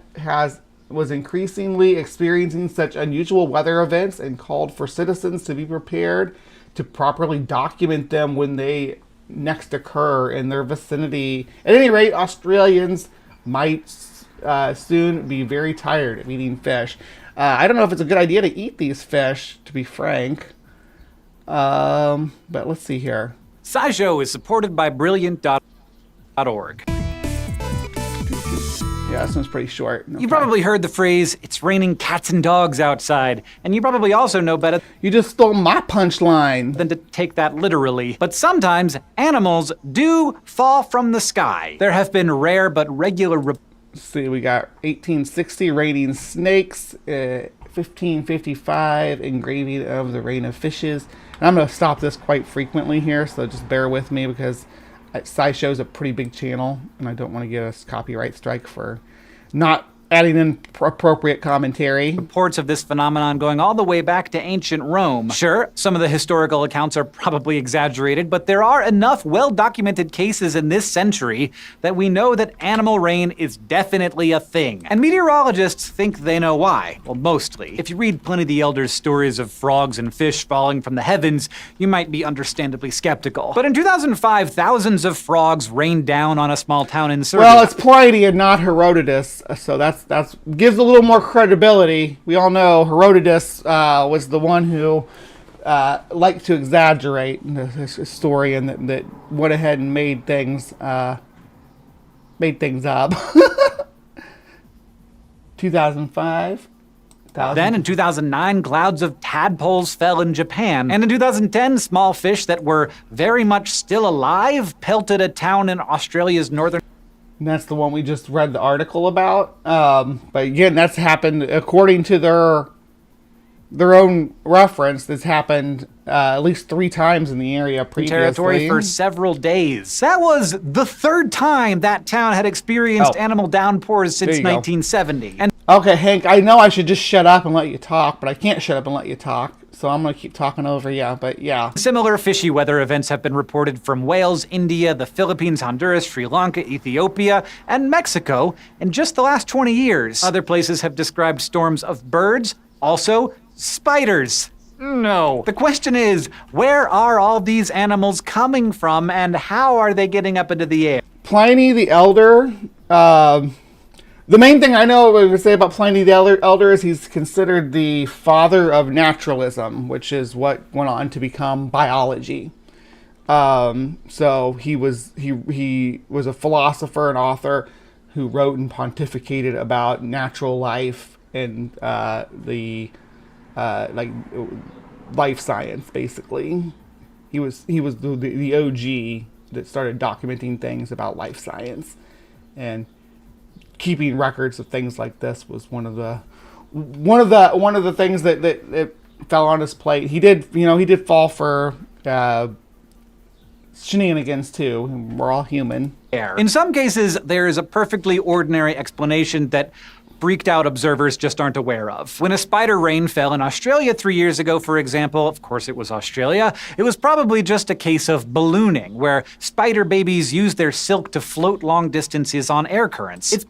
was increasingly experiencing such unusual weather events and called for citizens to be prepared to properly document them when they next occur in their vicinity. At any rate, Australians might soon be very tired of eating fish. I don't know if it's a good idea to eat these fish, to be frank. But let's see here. SciShow is supported by Brilliant.org. Yeah, Yeah, this one's pretty short. You probably heard the phrase, it's raining cats and dogs outside. And you probably also know better. You just stole my punchline. Than to take that literally. But sometimes animals do fall from the sky. There have been rare but regular. Let's see, we got 1860 raining snakes, 1555 engraving of the rain of fishes. And I'm going to stop this quite frequently here, so just bear with me because SciShow's a pretty big channel, and I don't want to get us copyright strike for not adding in appropriate commentary. Reports of this phenomenon going all the way back to ancient Rome. Sure, some of the historical accounts are probably exaggerated, but there are enough well-documented cases in this century that we know that animal rain is definitely a thing. And meteorologists think they know why. Well, mostly. If you read Pliny the Elder's stories of frogs and fish falling from the heavens, you might be understandably skeptical. But in 2005, thousands of frogs rained down on a small town in Serbia. Well, it's Pliny and not Herodotus, so that's gives a little more credibility. We all know Herodotus was the one who liked to exaggerate his story, and that went ahead and made things up. 2005. Then in 2009, clouds of tadpoles fell in Japan. And in 2010, small fish that were very much still alive pelted a town in Australia's northern. And that's the one we just read the article about. But again, that's happened according to their own reference. This happened at least 3 times in the area previously. Territory for several days. That was the 3rd time that town had experienced animal downpours since 1970. And okay, Hank, I know I should just shut up and let you talk, but I can't shut up and let you talk. So I'm going to keep talking over you, but yeah. Similar fishy weather events have been reported from Wales, India, the Philippines, Honduras, Sri Lanka, Ethiopia, and Mexico in just the last 20 years. Other places have described storms of birds, also spiders. No. The question is, where are all these animals coming from and how are they getting up into the air? Pliny the Elder, the main thing I know what to say about Pliny the Elder is he's considered the father of naturalism, which is what went on to become biology. So he was a philosopher and author who wrote and pontificated about natural life and like life science, basically. He was the OG that started documenting things about life science, and keeping records of things like this was one of the things that fell on his plate. He did fall for shenanigans too. We're all human. In some cases, there is a perfectly ordinary explanation that freaked out observers just aren't aware of. When a spider rain fell in Australia 3 years ago, for example, of course it was Australia, it was probably just a case of ballooning, where spider babies use their silk to float long distances on air currents.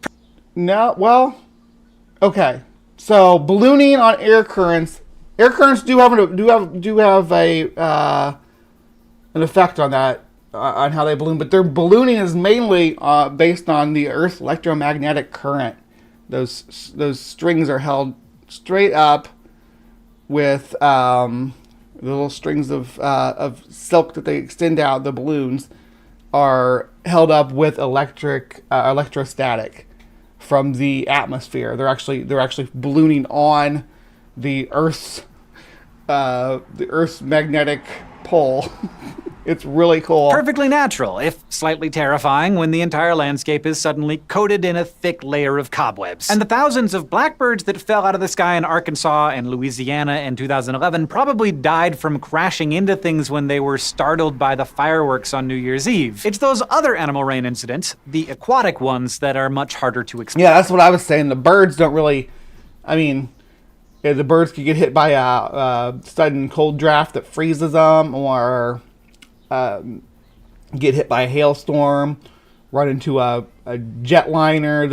Okay. So ballooning on air currents do have an effect on that, on how they balloon, but their ballooning is mainly based on the Earth's electromagnetic current. Those strings are held straight up with the little strings of silk that they extend out. The balloons are held up with electrostatic from the atmosphere. They're actually ballooning on the Earth's magnetic pole. It's really cool. Perfectly natural, if slightly terrifying, when the entire landscape is suddenly coated in a thick layer of cobwebs. And the thousands of blackbirds that fell out of the sky in Arkansas and Louisiana in 2011 probably died from crashing into things when they were startled by the fireworks on New Year's Eve. It's those other animal rain incidents, the aquatic ones, that are much harder to explain. Yeah, that's what I was saying. The birds don't really, the birds could get hit by a sudden cold draft that freezes them, or get hit by a hailstorm, run into a jetliner.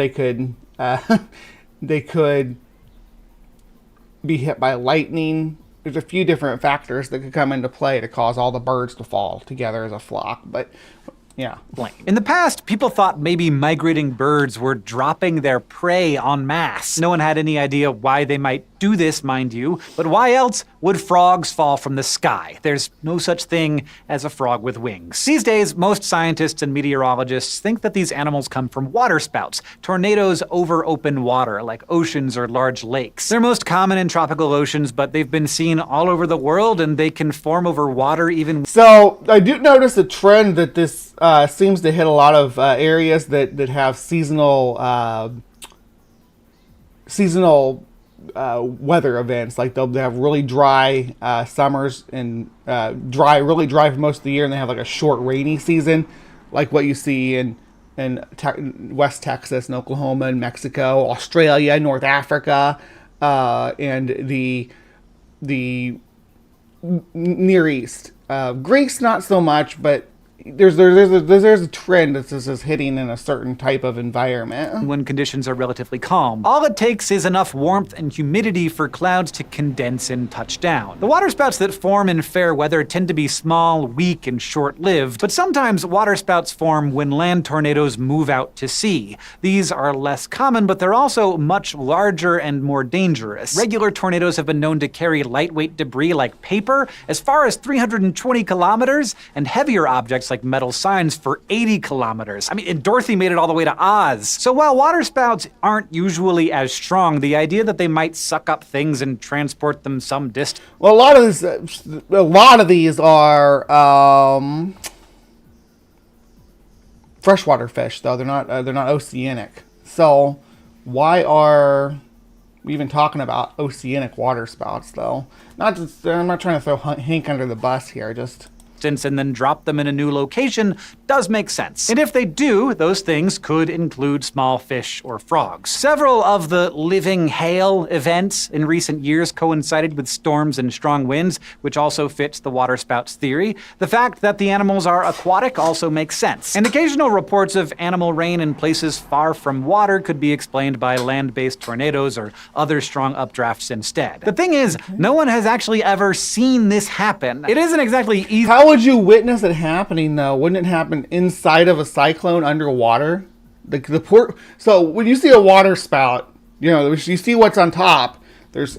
They could be hit by lightning. There's a few different factors that could come into play to cause all the birds to fall together as a flock. But Yeah. In the past, people thought maybe migrating birds were dropping their prey en masse. No one had any idea why they might do this, mind you, but why else would frogs fall from the sky? There's no such thing as a frog with wings. These days, most scientists and meteorologists think that these animals come from waterspouts, tornadoes over open water, like oceans or large lakes. They're most common in tropical oceans, but they've been seen all over the world, and they can form over water even. So I do notice a trend that this seems to hit a lot of areas that have seasonal weather events. Like they have really dry summers and really dry for most of the year, and they have like a short rainy season, like what you see in West Texas and Oklahoma and Mexico, Australia, North Africa, and the Near East. Greece, not so much, but there's a trend that this is hitting in a certain type of environment. When conditions are relatively calm. All it takes is enough warmth and humidity for clouds to condense and touch down. The waterspouts that form in fair weather tend to be small, weak, and short-lived, but sometimes waterspouts form when land tornadoes move out to sea. These are less common, but they're also much larger and more dangerous. Regular tornadoes have been known to carry lightweight debris like paper as far as 320 kilometers, and heavier objects like metal signs for 80 kilometers. I mean, and Dorothy made it all the way to Oz. So while waterspouts aren't usually as strong, the idea that they might suck up things and transport them some distance. Well, a lot of these are freshwater fish, though they're not oceanic. So why are we even talking about oceanic waterspouts, though? I'm not trying to throw Hank under the bus here. Just. And then drop them in a new location does make sense. And if they do, those things could include small fish or frogs. Several of the living hail events in recent years coincided with storms and strong winds, which also fits the waterspouts theory. The fact that the animals are aquatic also makes sense. And occasional reports of animal rain in places far from water could be explained by land-based tornadoes or other strong updrafts instead. The thing is, no one has actually ever seen this happen. It isn't exactly easy. How would you witness it happening, though? Wouldn't it happen inside of a cyclone underwater? So when you see a water spout, you see what's on top. There's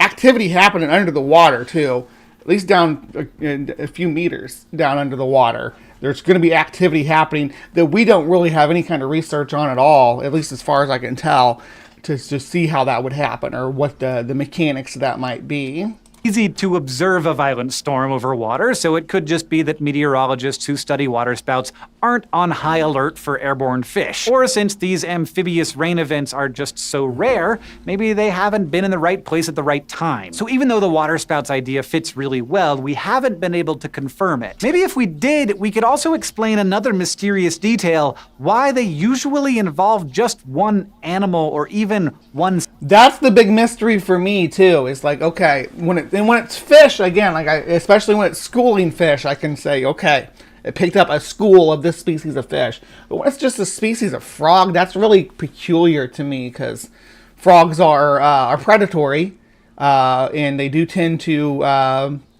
activity happening under the water too, at least down a few meters down under the water. There's going to be activity happening that we don't really have any kind of research on at all, at least as far as I can tell, to see how that would happen or what the mechanics of that might be. Easy to observe a violent storm over water, so it could just be that meteorologists who study waterspouts aren't on high alert for airborne fish. Or since these amphibious rain events are just so rare, maybe they haven't been in the right place at the right time. So even though the waterspouts idea fits really well, we haven't been able to confirm it. Maybe if we did, we could also explain another mysterious detail, why they usually involve just one animal or even one. That's the big mystery for me too. It's like, okay, when it's fish, again, especially when it's schooling fish, I can say, okay, it picked up a school of this species of fish. But when it's just a species of frog, that's really peculiar to me because frogs are predatory, and they do tend to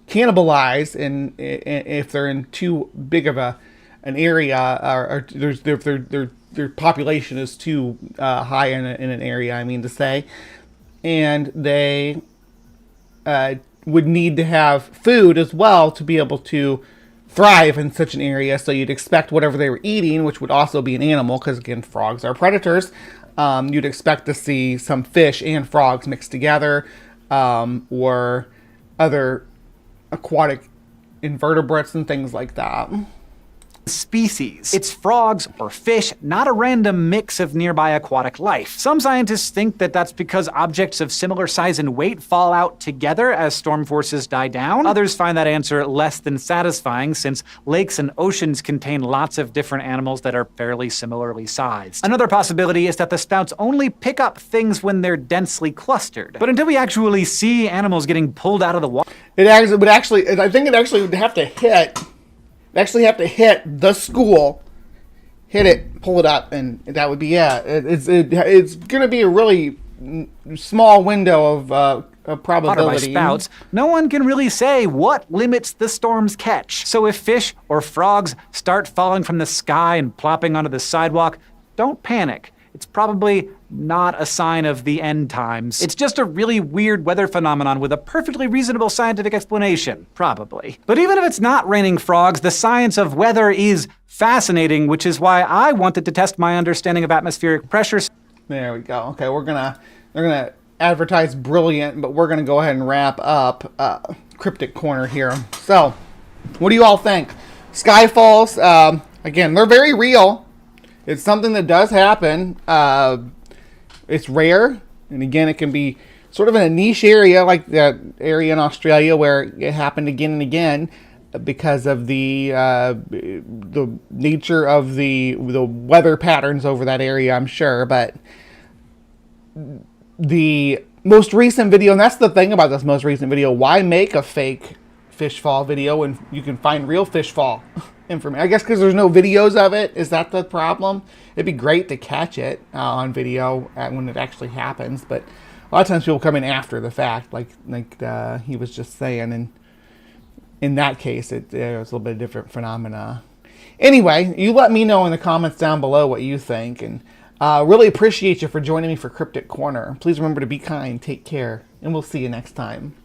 cannibalize, and if they're in too big of an area, or if their population is too high in an area, I mean to say, and they would need to have food as well to be able to thrive in such an area. So you'd expect whatever they were eating, which would also be an animal, because again, frogs are predators. You'd expect to see some fish and frogs mixed together, or other aquatic invertebrates and things like that. Species. It's frogs or fish, not a random mix of nearby aquatic life. Some scientists think that that's because objects of similar size and weight fall out together as storm forces die down. Others find that answer less than satisfying, since lakes and oceans contain lots of different animals that are fairly similarly sized. Another possibility is that the spouts only pick up things when they're densely clustered. But until we actually see animals getting pulled out of the water, I think it actually would have to hit. Actually have to hit the school, hit it, pull it up, and that would be it. It's going to be a really small window probability. Water by spouts, no one can really say what limits the storm's catch. So if fish or frogs start falling from the sky and plopping onto the sidewalk, don't panic. It's probably not a sign of the end times. It's just a really weird weather phenomenon with a perfectly reasonable scientific explanation, probably. But even if it's not raining frogs, the science of weather is fascinating, which is why I wanted to test my understanding of atmospheric pressures. There we go. Okay, they're gonna advertise brilliant, but we're gonna go ahead and wrap up Cryptic Corner here. So, what do you all think? Skyfalls, again, they're very real. It's something that does happen. It's rare, and again, it can be sort of in a niche area, like that area in Australia where it happened again and again because of the nature of the weather patterns over that area, I'm sure. But the most recent video, and that's the thing about this most recent video, why make a fake fish fall video when you can find real fish fall information? I guess because there's no videos of it. Is that the problem? It'd be great to catch it on video when it actually happens, but a lot of times people come in after the fact, like he was just saying, and in that case it was a little bit different phenomena. Anyway, you let me know in the comments down below what you think, and really appreciate you for joining me for Cryptic Corner. Please remember to be kind, take care, and we'll see you next time.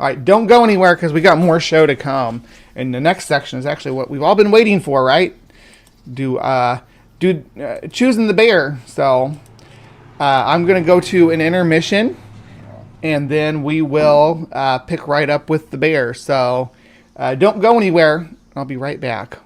All right, don't go anywhere because we got more show to come. And the next section is actually what we've all been waiting for, right? Choosing the bear. So I'm going to go to an intermission, and then we will pick right up with the bear. So don't go anywhere. I'll be right back.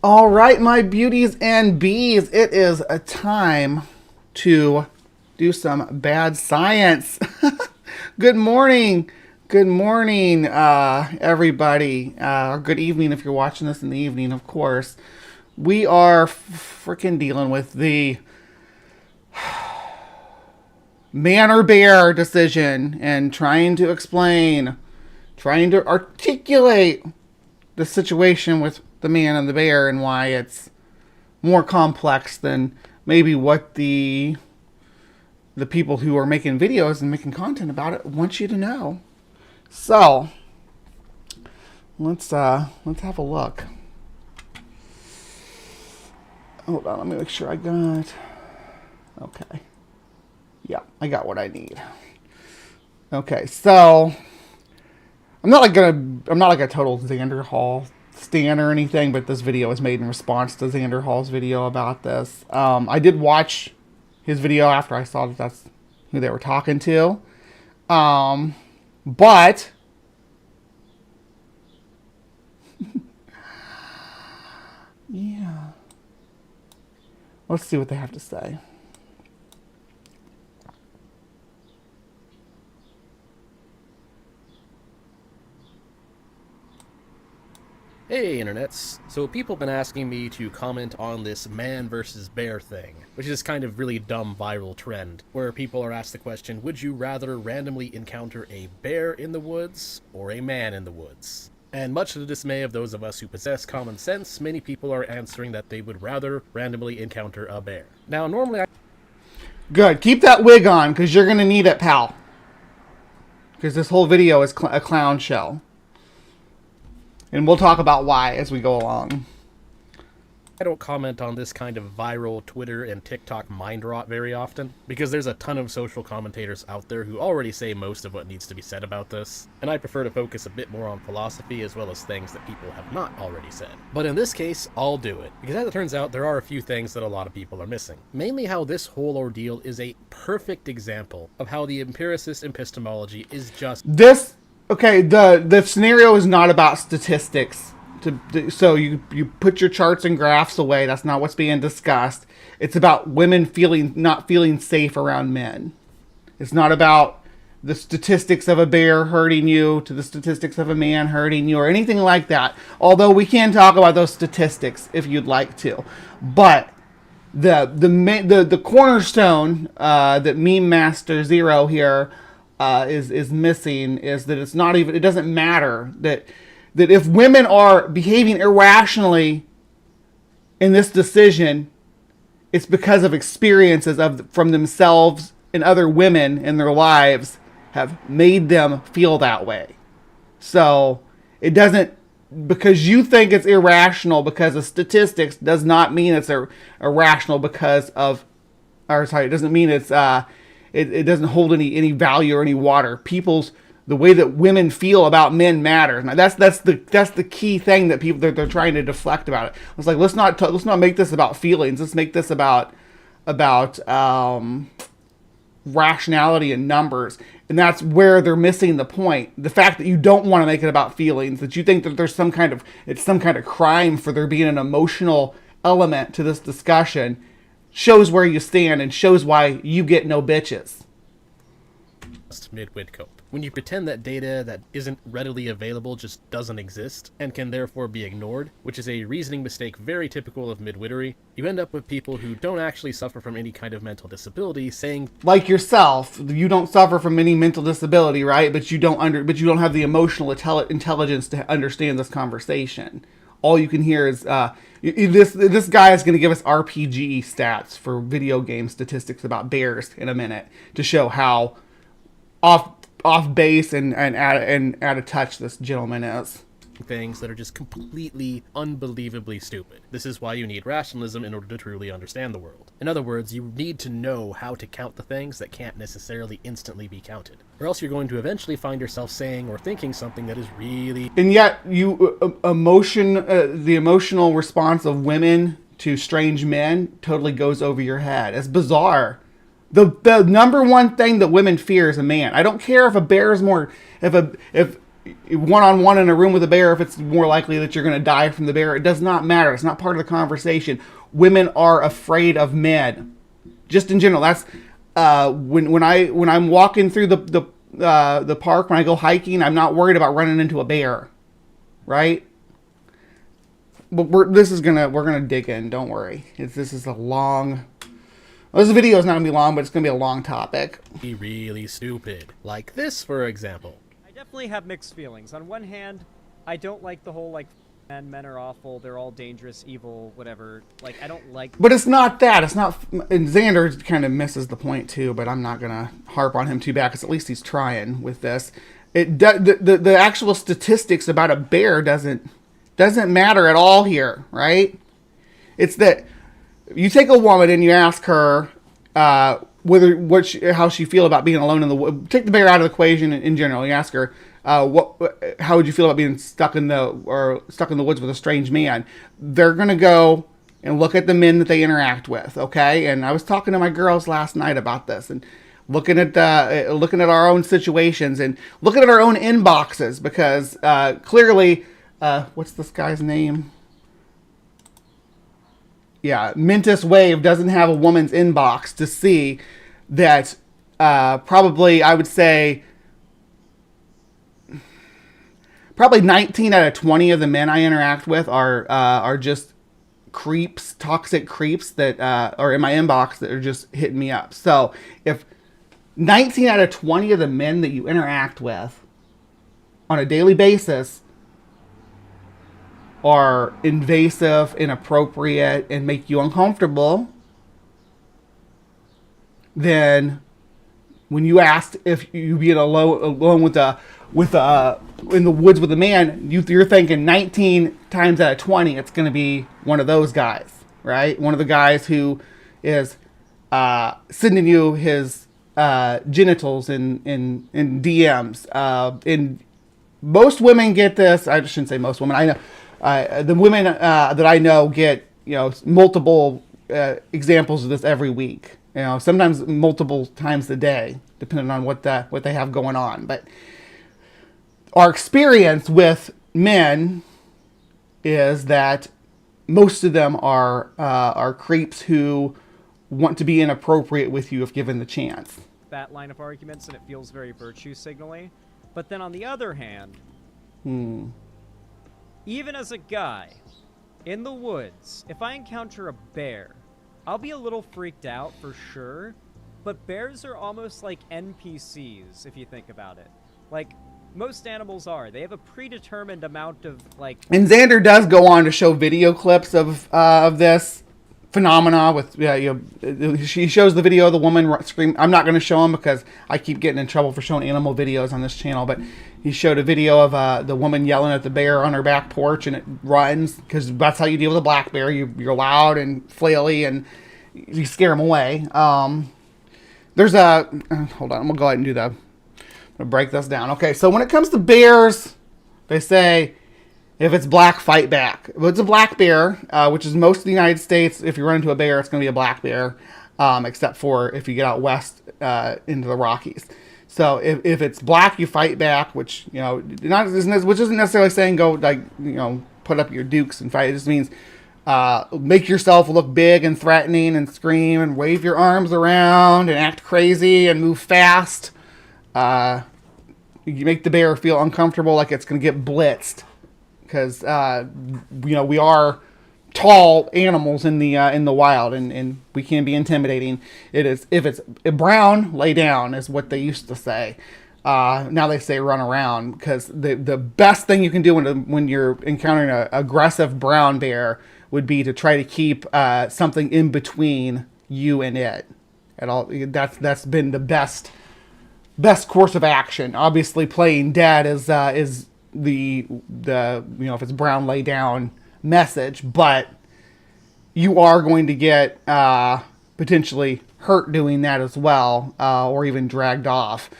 All right, my beauties and bees, it is a time to do some bad science. Good morning. Good morning, everybody. Good evening if you're watching this in the evening, of course. We are freaking dealing with the man or bear decision and trying to explain, trying to articulate the situation with the man and the bear and why it's more complex than maybe what the people who are making videos and making content about it want you to know. So let's have a look. Hold on, let me make sure I got. Okay. Yeah, I got what I need. Okay, so I'm not like a total Xander Hall stan or anything, but this video was made in response to Xander Hall's video about this. I did watch his video after I saw that that's who they were talking to. But yeah. Let's see what they have to say. Hey internets, so people have been asking me to comment on this man versus bear thing, which is kind of really dumb viral trend, where people are asked the question, would you rather randomly encounter a bear in the woods or a man in the woods? And much to the dismay of those of us who possess common sense, many people are answering that they would rather randomly encounter a bear. Now normally Good, keep that wig on, because you're going to need it, pal. Because this whole video is a clown show. And we'll talk about why as we go along. I don't comment on this kind of viral Twitter and TikTok mind rot very often, because there's a ton of social commentators out there who already say most of what needs to be said about this, and I prefer to focus a bit more on philosophy as well as things that people have not already said. But in this case, I'll do it, because as it turns out, there are a few things that a lot of people are missing. Mainly how this whole ordeal is a perfect example of how the empiricist epistemology is just... Okay, the scenario is not about statistics. So you put your charts and graphs away. That's not what's being discussed. It's about women not feeling safe around men. It's not about the statistics of a bear hurting you to the statistics of a man hurting you or anything like that. Although we can talk about those statistics if you'd like to. But the cornerstone that Meme Master Zero here is missing is that it's not even. It doesn't matter that if women are behaving irrationally in this decision, it's because of experiences from themselves and other women in their lives have made them feel that way. So it doesn't, because you think it's irrational because of statistics, does not mean it's irrational because of, or sorry, it doesn't mean it's it doesn't hold any value or any water. The way that women feel about men matters. Now that's the key thing that they're trying to deflect about it. It's like let's not make this about feelings. Let's make this about rationality and numbers. And that's where they're missing the point. The fact that you don't want to make it about feelings, that you think that there's some kind of crime for there being an emotional element to this discussion, shows where you stand and shows why you get no bitches. Midwit cope. When you pretend that data that isn't readily available just doesn't exist, and can therefore be ignored, which is a reasoning mistake very typical of midwittery, you end up with people who don't actually suffer from any kind of mental disability saying, like yourself, you don't suffer from any mental disability, right? But you don't have the emotional intelligence to understand this conversation. All you can hear is this guy is going to give us RPG stats for video game statistics about bears in a minute to show how off base and out of touch this gentleman is. Things that are just completely, unbelievably stupid. This is why you need rationalism in order to truly understand the world. In other words, you need to know how to count the things that can't necessarily instantly be counted. Or else you're going to eventually find yourself saying or thinking something that is really... And yet, the emotional response of women to strange men totally goes over your head. It's bizarre. The number one thing that women fear is a man. I don't care if a bear is more... If one-on-one in a room with a bear, if it's more likely that you're going to die from the bear. It does not matter. It's not part of the conversation. Women are afraid of men, just in general. That's when I'm walking through the park, when I go hiking, I'm not worried about running into a bear, right? But we're gonna dig in. Don't worry. This is a long. Well, this video is not gonna be long, but it's gonna be a long topic. Be really stupid, like this, for example. I definitely have mixed feelings. On one hand, I don't like the whole like men are awful, they're all dangerous, evil, whatever. Like I don't like. But it's not that. It's not. And Xander kind of misses the point too. But I'm not gonna harp on him too bad, because at least he's trying with this. The actual statistics about a bear doesn't matter at all here, right? It's that you take a woman and you ask her how she feel about being alone in the woods. Take the bear out of the equation in general. You ask her how would you feel about being stuck in the woods with a strange man. They're gonna go and look at the men that they interact with, okay? And I was talking to my girls last night about this and looking at our own situations and looking at our own inboxes, because clearly. What's this guy's name? Yeah, Mintus Wave doesn't have a woman's inbox to see that probably, I would say, probably 19 out of 20 of the men I interact with are just creeps, toxic creeps that are in my inbox that are just hitting me up. So if 19 out of 20 of the men that you interact with on a daily basis are invasive, inappropriate, and make you uncomfortable, then when you asked if you be alone in the woods with a man, you're thinking 19 times out of 20 it's going to be one of those guys, right? One of the guys who is sending you his genitals in DMs. And most women get this. I shouldn't say most women. I know. The women that I know get, multiple examples of this every week. Sometimes multiple times a day, depending on what they have going on. But our experience with men is that most of them are creeps who want to be inappropriate with you if given the chance. That line of arguments, and it feels very virtue signaling. But then on the other hand. Even as a guy, in the woods, if I encounter a bear, I'll be a little freaked out for sure, but bears are almost like NPCs, if you think about it. Like, most animals are. They have a predetermined amount of, like... And Xander does go on to show video clips of this phenomena with, she shows the video of the woman scream. I'm not going to show them because I keep getting in trouble for showing animal videos on this channel, but he showed a video of the woman yelling at the bear on her back porch, and it runs, because that's how you deal with a black bear. You're loud and flaily, and you scare them away. There's a... hold on, I'm going to go ahead and do that. I'm going to break this down. Okay, so when it comes to bears, they say, if it's black, fight back. If it's a black bear, which is most of the United States, if you run into a bear, it's going to be a black bear, except for if you get out west into the Rockies. So if it's black, you fight back, which isn't necessarily saying go put up your dukes and fight. It just means make yourself look big and threatening and scream and wave your arms around and act crazy and move fast. You make the bear feel uncomfortable, like it's going to get blitzed, because we are tall animals in the wild, and we can be intimidating. It is, if it's brown, lay down is what they used to say. Now they say run around, because the best thing you can do when you're encountering an aggressive brown bear would be to try to keep something in between you and it. That's been the best course of action. Obviously, playing dead is the if it's brown, lay down message, but you are going to get potentially hurt doing that as well, or even dragged off.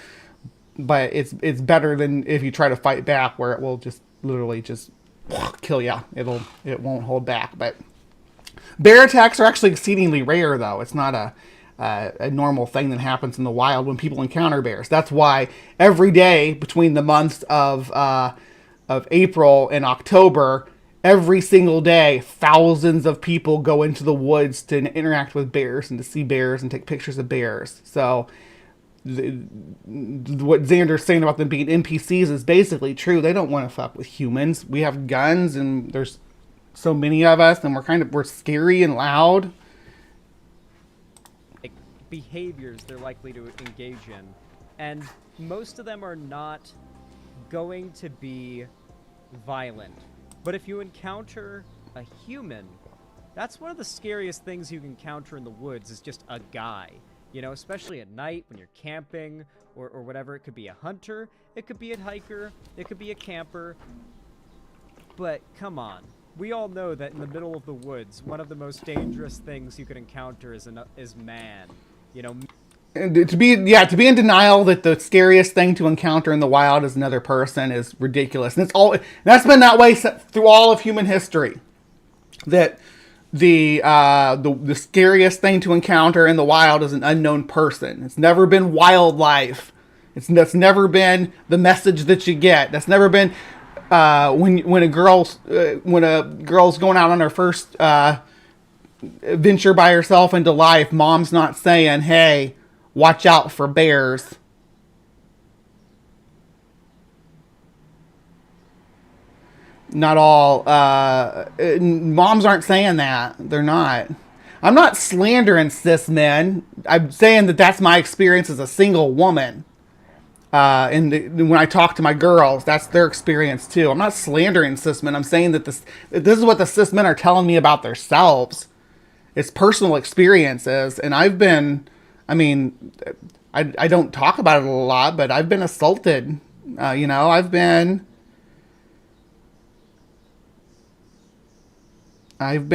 But it's better than if you try to fight back, where it will just literally just kill you. It won't hold back. But bear attacks are actually exceedingly rare, though. It's not a normal thing that happens in the wild when people encounter bears. That's why every day between the months of April and October, every single day, thousands of people go into the woods to interact with bears and to see bears and take pictures of bears. So what Xander's saying about them being NPCs is basically true. They don't want to fuck with humans. We have guns and there's so many of us and we're scary and loud. Behaviors they're likely to engage in, and most of them are not going to be violent. But if you encounter a human, that's one of the scariest things you can encounter in the woods, is just a guy. You know, especially at night when you're camping or whatever. It could be a hunter, it could be a hiker, it could be a camper. But come on. We all know that in the middle of the woods, one of the most dangerous things you could encounter is man. You know, and to be in denial that the scariest thing to encounter in the wild is another person is ridiculous. And that's been that way through all of human history. That the scariest thing to encounter in the wild is an unknown person. It's never been wildlife. That's never been the message that you get. That's never been when a girl's going out on her first venture by herself into life. Mom's not saying, "Hey, watch out for bears." Not all moms aren't saying that. They're not. I'm not slandering cis men. I'm saying that that's my experience as a single woman. And when I talk to my girls, that's their experience too. I'm not slandering cis men. I'm saying that this is what the cis men are telling me about themselves. It's personal experiences. And I don't talk about it a lot, but I've been assaulted. I've been I've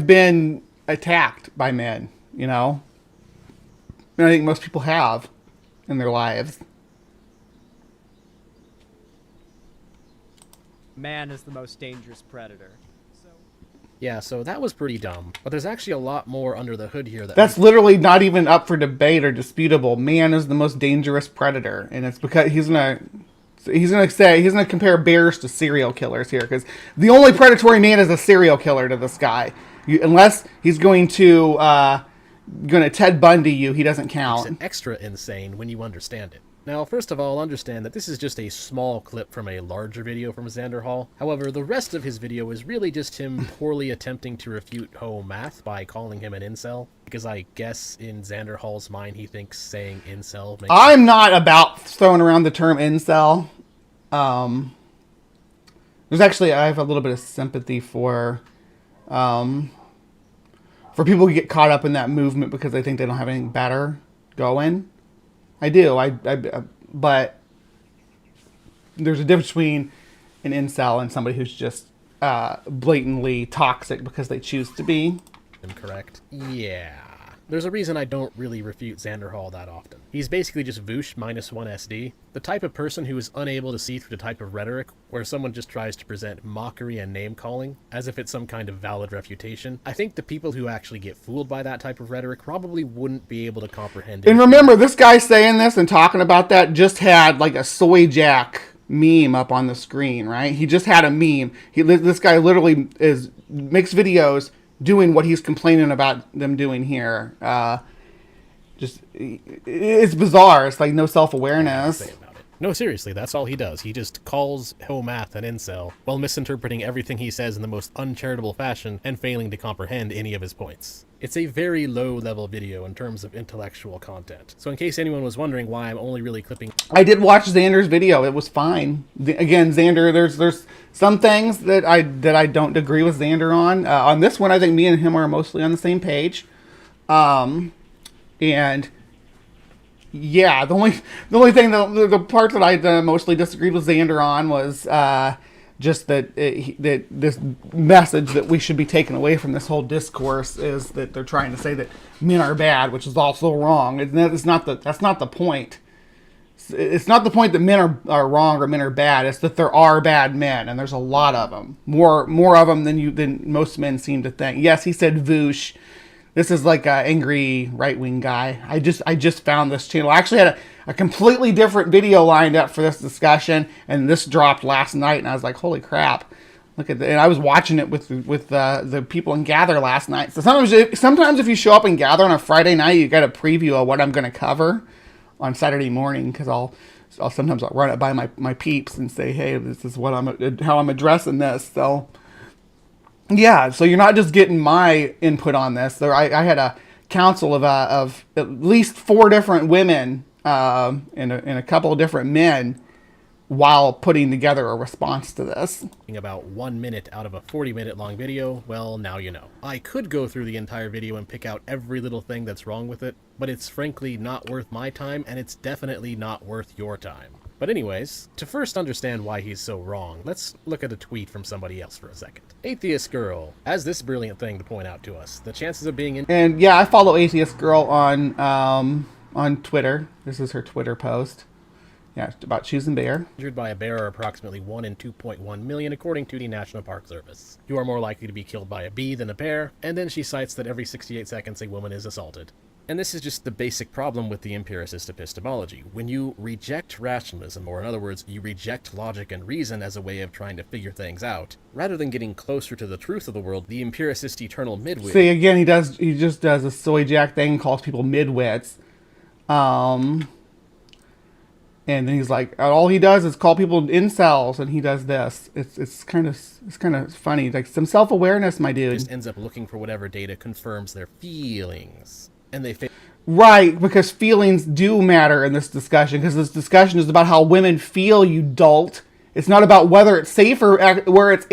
been attacked by men, And I think most people have in their lives. Man is the most dangerous predator. Yeah, so that was pretty dumb. But there's actually a lot more under the hood here. That's literally not even up for debate or disputable. Man is the most dangerous predator, and it's because he's gonna compare bears to serial killers here, because the only predatory man is a serial killer to this guy. Unless he's going to Ted Bundy you, he doesn't count. It's extra insane when you understand it. Now, first of all, understand that this is just a small clip from a larger video from Xander Hall. However, the rest of his video is really just him poorly attempting to refute Ho Math by calling him an incel. Because I guess in Xander Hall's mind, he thinks saying incel makes I'm not about throwing around the term incel. I have a little bit of sympathy for people who get caught up in that movement because they think they don't have anything better going. I do. But there's a difference between an incel and somebody who's just blatantly toxic because they choose to be. Incorrect. Yeah. There's a reason I don't really refute Xander Hall that often. He's basically just Voosh minus 1 SD. The type of person who is unable to see through the type of rhetoric where someone just tries to present mockery and name-calling as if it's some kind of valid refutation. I think the people who actually get fooled by that type of rhetoric probably wouldn't be able to comprehend it. And remember, this guy saying this and talking about that just had like a soy jack meme up on the screen, right? He just had a meme. This guy literally makes videos doing what he's complaining about them doing here. It's bizarre. It's like no self-awareness. No, seriously, that's all he does. He just calls Ho Math an incel while misinterpreting everything he says in the most uncharitable fashion and failing to comprehend any of his points. It's a very low-level video in terms of intellectual content. So in case anyone was wondering why I'm only really clipping... I did watch Xander's video. It was fine. Again, Xander, there's some things that I don't agree with Xander on. On this one, I think me and him are mostly on the same page. And yeah, the only thing, the part that I mostly disagreed with Xander on was just that this message that we should be taken away from this whole discourse is that they're trying to say that men are bad, which is also wrong. That's not the point. It's not the point that men are wrong or men are bad. It's that there are bad men, and there's a lot of them. More of them than most men seem to think. Yes, he said "voosh." This is like an angry right-wing guy. I just found this channel. I actually had a completely different video lined up for this discussion, and this dropped last night, and I was like, holy crap. Look at that. And I was watching it with the people in Gather last night. So sometimes if you show up in Gather on a Friday night, you got a preview of what I'm going to cover on Saturday morning, because I'll run it by my peeps and say, hey, this is how I'm addressing this. So yeah, so you're not just getting my input on this. I had a council of at least 4 different women and a couple of different men while putting together a response to this. About 1 minute out of a 40-minute long video, well, now you know. I could go through the entire video and pick out every little thing that's wrong with it, but it's frankly not worth my time, and it's definitely not worth your time. But anyways, to first understand why he's so wrong, let's look at a tweet from somebody else for a second. Atheist Girl has this brilliant thing to point out to us. The chances of being in... And yeah, I follow Atheist Girl on Twitter. This is her Twitter post. Yeah, about choosing bear. Injured by a bear are approximately 1 in 2.1 million, according to the National Park Service. You are more likely to be killed by a bee than a bear, and then she cites that every 68 seconds a woman is assaulted. And this is just the basic problem with the empiricist epistemology. When you reject rationalism, or in other words, you reject logic and reason as a way of trying to figure things out, rather than getting closer to the truth of the world, the empiricist eternal midwit... See, again, he just does a soy jack thing, calls people midwits. And then he's like, all he does is call people incels, and he does this. It's kind of funny, like some self-awareness, my dude. Just ends up looking for whatever data confirms their feelings, and they right, because feelings do matter in this discussion, because this discussion is about how women feel, you dolt. It's not about whether it's safer, whether it's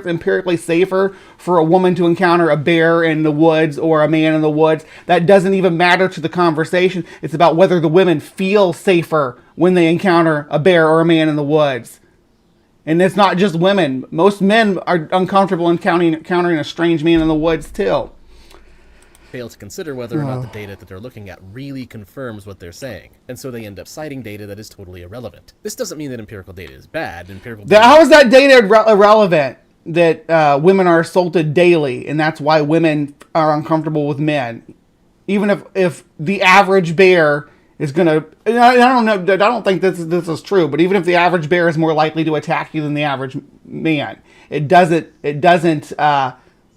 empirically safer for a woman to encounter a bear in the woods or a man in the woods. That doesn't even matter to the conversation. It's about whether the women feel safer when they encounter a bear or a man in the woods. And it's not just women. Most men are uncomfortable encountering a strange man in the woods too. Fail to consider whether or not the data that they're looking at really confirms what they're saying, and so they end up citing data that is totally irrelevant. This doesn't mean that empirical data is bad. How is that data irrelevant? That women are assaulted daily, and that's why women are uncomfortable with men. Even if the average bear is gonna, I don't think this is true, but even if the average bear is more likely to attack you than the average man, it doesn't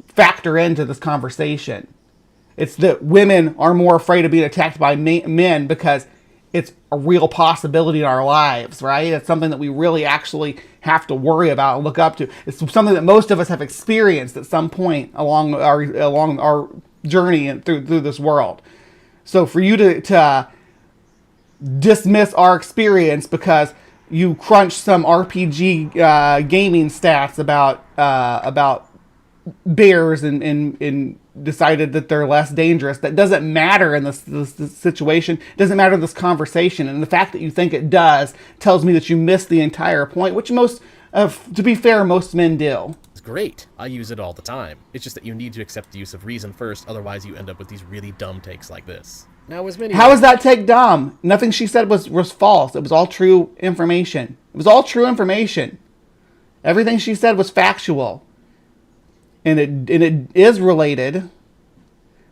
factor into this conversation. It's that women are more afraid of being attacked by men because it's a real possibility in our lives, right? It's something that we really actually have to worry about and look up to. It's something that most of us have experienced at some point along our journey and through this world. So for you to dismiss our experience because you crunched some RPG gaming stats about bears and decided that they're less dangerous. That doesn't matter in this situation. It doesn't matter in this conversation. And the fact that you think it does tells me that you missed the entire point, which to be fair, most men do. It's great. I use it all the time. It's just that you need to accept the use of reason first, otherwise you end up with these really dumb takes like this. Now, how is that take dumb? Nothing she said was false. It was all true information. It was all true information. Everything she said was factual. And it is related.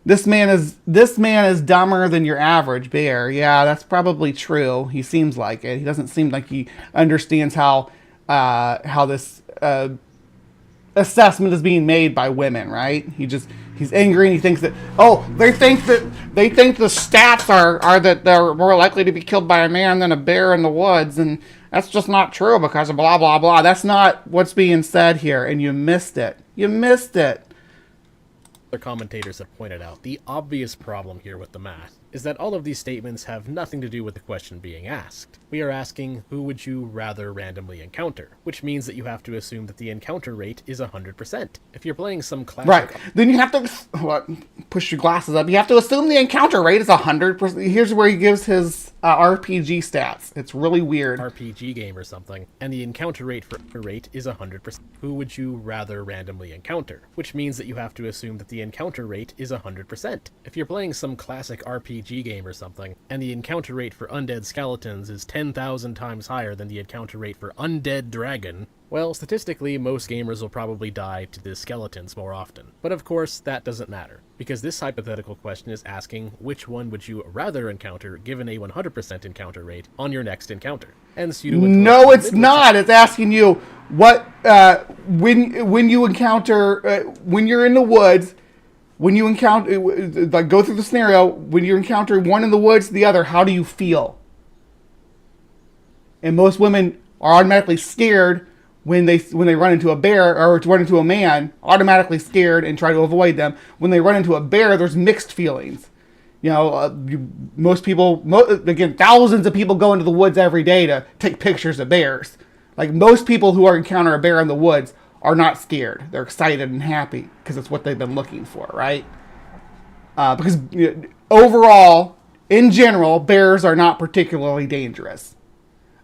This man is dumber than your average bear. Yeah, that's probably true. He seems like it. He doesn't seem like he understands how this assessment is being made by women, right? He's angry and he thinks that they think the stats are that they're more likely to be killed by a man than a bear in the woods, and that's just not true because of blah blah blah. That's not what's being said here, and you missed it. You missed it. Other commentators have pointed out the obvious problem here with the math is that all of these statements have nothing to do with the question being asked. We are asking, who would you rather randomly encounter? Which means that you have to assume that the encounter rate is 100%. If you're playing some classic... Right. Then you have to push your glasses up. You have to assume the encounter rate is 100%. Here's where he gives his RPG stats. It's really weird. RPG game or something, and the encounter rate is 100%. Who would you rather randomly encounter? Which means that you have to assume that the encounter rate is 100%. If you're playing some classic RPG game or something, and the encounter rate for undead skeletons is 10,000 times higher than the encounter rate for undead dragon, well, statistically, most gamers will probably die to the skeletons more often. But of course, that doesn't matter, because this hypothetical question is asking which one would you rather encounter given a 100% encounter rate on your next encounter. And no, it's not. It's asking you what when you encounter when you're in the woods, when you encounter like go through the scenario, when you encounter one in the woods, the other, how do you feel? And most women are automatically scared when they run into a bear or run into a man, automatically scared and try to avoid them. When they run into a bear, there's mixed feelings. You know, most people, again, thousands of people go into the woods every day to take pictures of bears. Like most people who encounter a bear in the woods are not scared. They're excited and happy because it's what they've been looking for, right? Because overall, in general, bears are not particularly dangerous.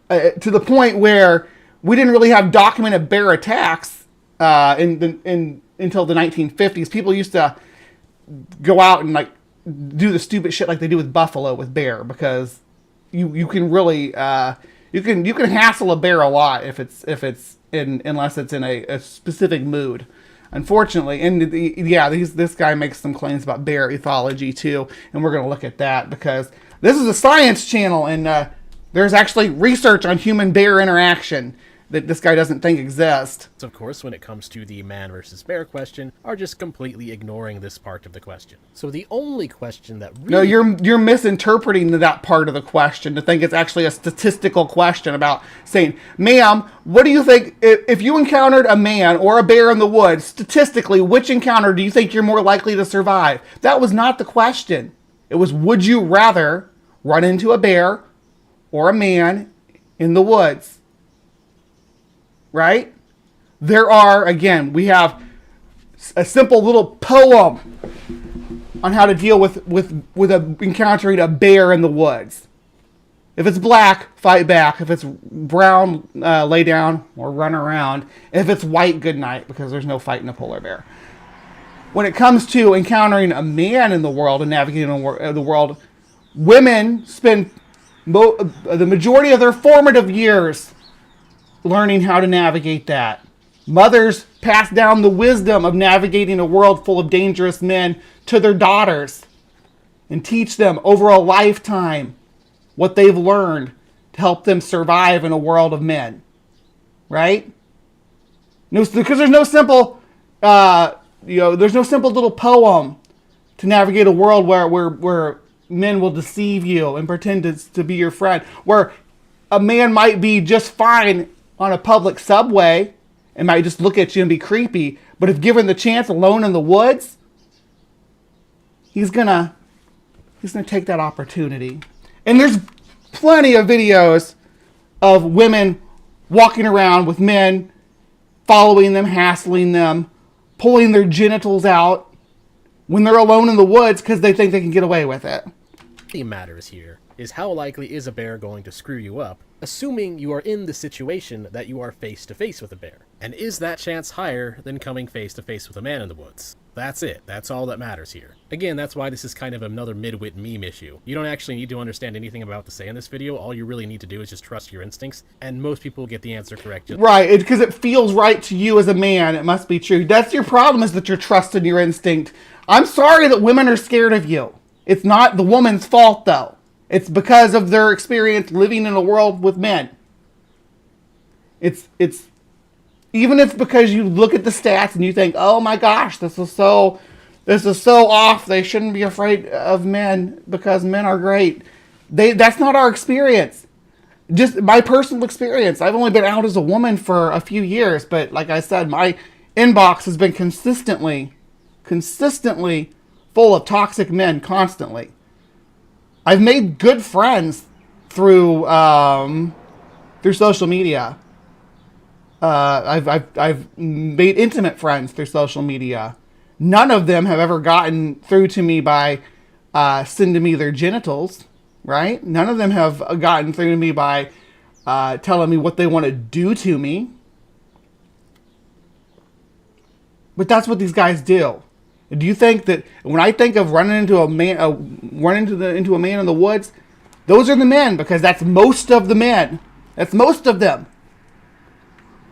To the point where we didn't really have documented bear attacks until the 1950s. People used to go out and like do the stupid shit like they do with buffalo with bear, because you can really you can hassle a bear a lot unless it's in a specific mood. Unfortunately, and this guy makes some claims about bear ethology too, and we're going to look at that because this is a science channel, and there's actually research on human-bear interaction that this guy doesn't think exists. Of course, when it comes to the man versus bear question, are just completely ignoring this part of the question. So the only question that really... No, you're misinterpreting that part of the question to think it's actually a statistical question about saying, ma'am, what do you think, if you encountered a man or a bear in the woods, statistically, which encounter do you think you're more likely to survive? That was not the question. It was, would you rather run into a bear or a man in the woods? Right? There are, again, we have a simple little poem on how to deal with encountering a bear in the woods. If it's black, fight back. If it's brown, lay down or run around. If it's white, good night, because there's no fighting a polar bear. When it comes to encountering a man in the world and navigating the world, women spend the majority of their formative years learning how to navigate that. Mothers pass down the wisdom of navigating a world full of dangerous men to their daughters and teach them over a lifetime what they've learned to help them survive in a world of men. Right? Because there's no simple, there's no simple little poem to navigate a world where men will deceive you and pretend to be your friend, where a man might be just fine on a public subway and might just look at you and be creepy, but if given the chance alone in the woods, he's gonna take that opportunity. And there's plenty of videos of women walking around with men following them, hassling them, pulling their genitals out when they're alone in the woods because they think they can get away with it. What really matters here is how likely is a bear going to screw you up, assuming you are in the situation that you are face to face with a bear. And is that chance higher than coming face to face with a man in the woods? That's it. That's all that matters here. Again, that's why this is kind of another midwit meme issue. You don't actually need to understand anything about to say in this video. All you really need to do is just trust your instincts, and most people get the answer correct. Right, because it feels right to you as a man. It must be true. That's your problem, is that you're trusting your instinct. I'm sorry that women are scared of you. It's not the woman's fault, though. It's because of their experience living in a world with men. It's even if because you look at the stats and you think, oh my gosh, this is so off. They shouldn't be afraid of men because men are great. That's not our experience. Just my personal experience. I've only been out as a woman for a few years, but like I said, my inbox has been consistently full of toxic men constantly. I've made good friends through social media. I've made intimate friends through social media. None of them have ever gotten through to me by sending me their genitals, right? None of them have gotten through to me by telling me what they want to do to me. But that's what these guys do. Do you think that when I think of running into a man, into a man in the woods, those are the men, because that's most of the men. That's most of them.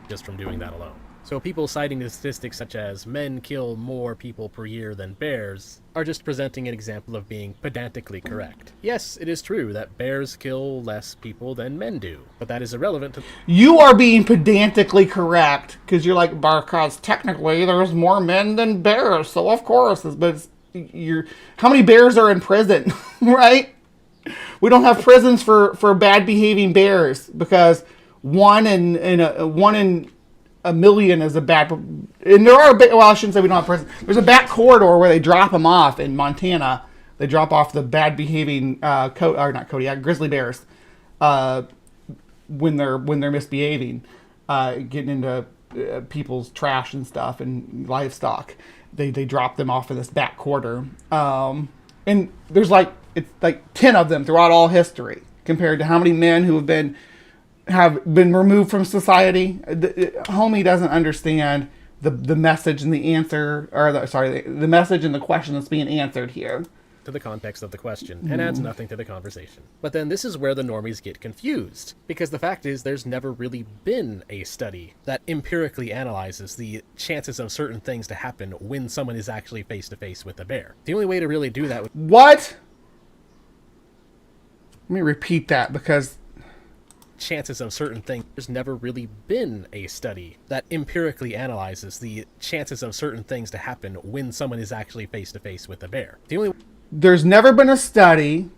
Just from doing that alone. So people citing the statistics such as men kill more people per year than bears are just presenting an example of being pedantically correct. Yes, it is true that bears kill less people than men do, but that is irrelevant to... You are being pedantically correct, because you're like, because technically there's more men than bears, so of course, but how many bears are in prison, right? We don't have prisons for bad behaving bears, because one in a million is a bad, and there are, well, I shouldn't say we don't have prison. There's a back corridor where they drop them off in Montana. They drop off the bad behaving grizzly bears when they're misbehaving, getting into people's trash and stuff and livestock. They drop them off in this back corridor, and there's it's like 10 of them throughout all history, compared to how many men who have been removed from society. Homie doesn't understand the message and the answer, or the message and the question that's being answered here. To the context of the question, and adds nothing to the conversation. But then this is where the normies get confused, because the fact is there's never really been a study that empirically analyzes the chances of certain things to happen when someone is actually face to face with a bear. The only way to really do that What? Let me repeat that, because chances of certain things. There's never really been a study that empirically analyzes the chances of certain things to happen when someone is actually face to face with a bear. There's never been a study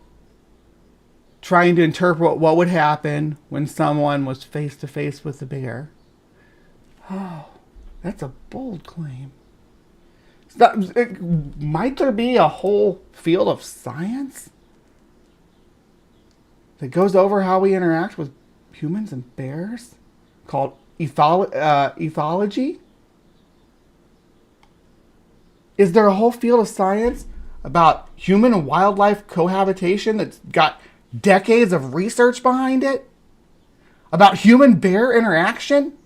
trying to interpret what would happen when someone was face to face with a bear. Oh, that's a bold claim. Might there be a whole field of science that goes over how we interact with humans and bears, called ethology? Is there a whole field of science about human and wildlife cohabitation that's got decades of research behind it? About human-bear interaction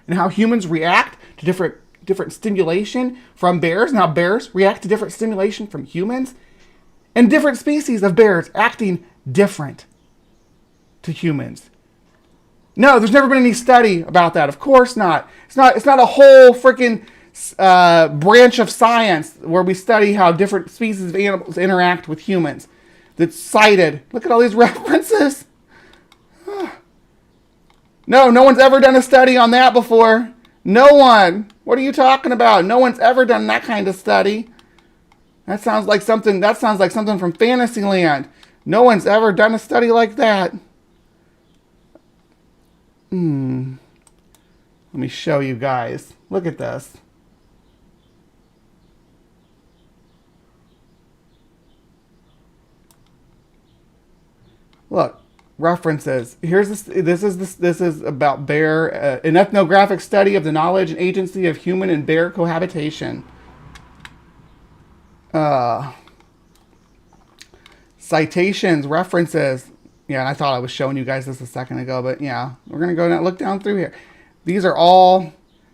and how humans react to different stimulation from bears, and how bears react to different stimulation from humans, and different species of bears acting different to humans? No, there's never been any study about that. Of course not. It's not a whole freaking branch of science where we study how different species of animals interact with humans that's cited. Look at all these references. No one's ever done a study on that before. No one. What are you talking about? No one's ever done that kind of study. That sounds like something from Fantasyland. No one's ever done a study like that. Let me show you guys. Look at this. Look, references. This is about bear, an ethnographic study of the knowledge and agency of human and bear cohabitation. Citations, references. Yeah, and I thought I was showing you guys this a second ago, but yeah, we're gonna go now. Look down through here. These are all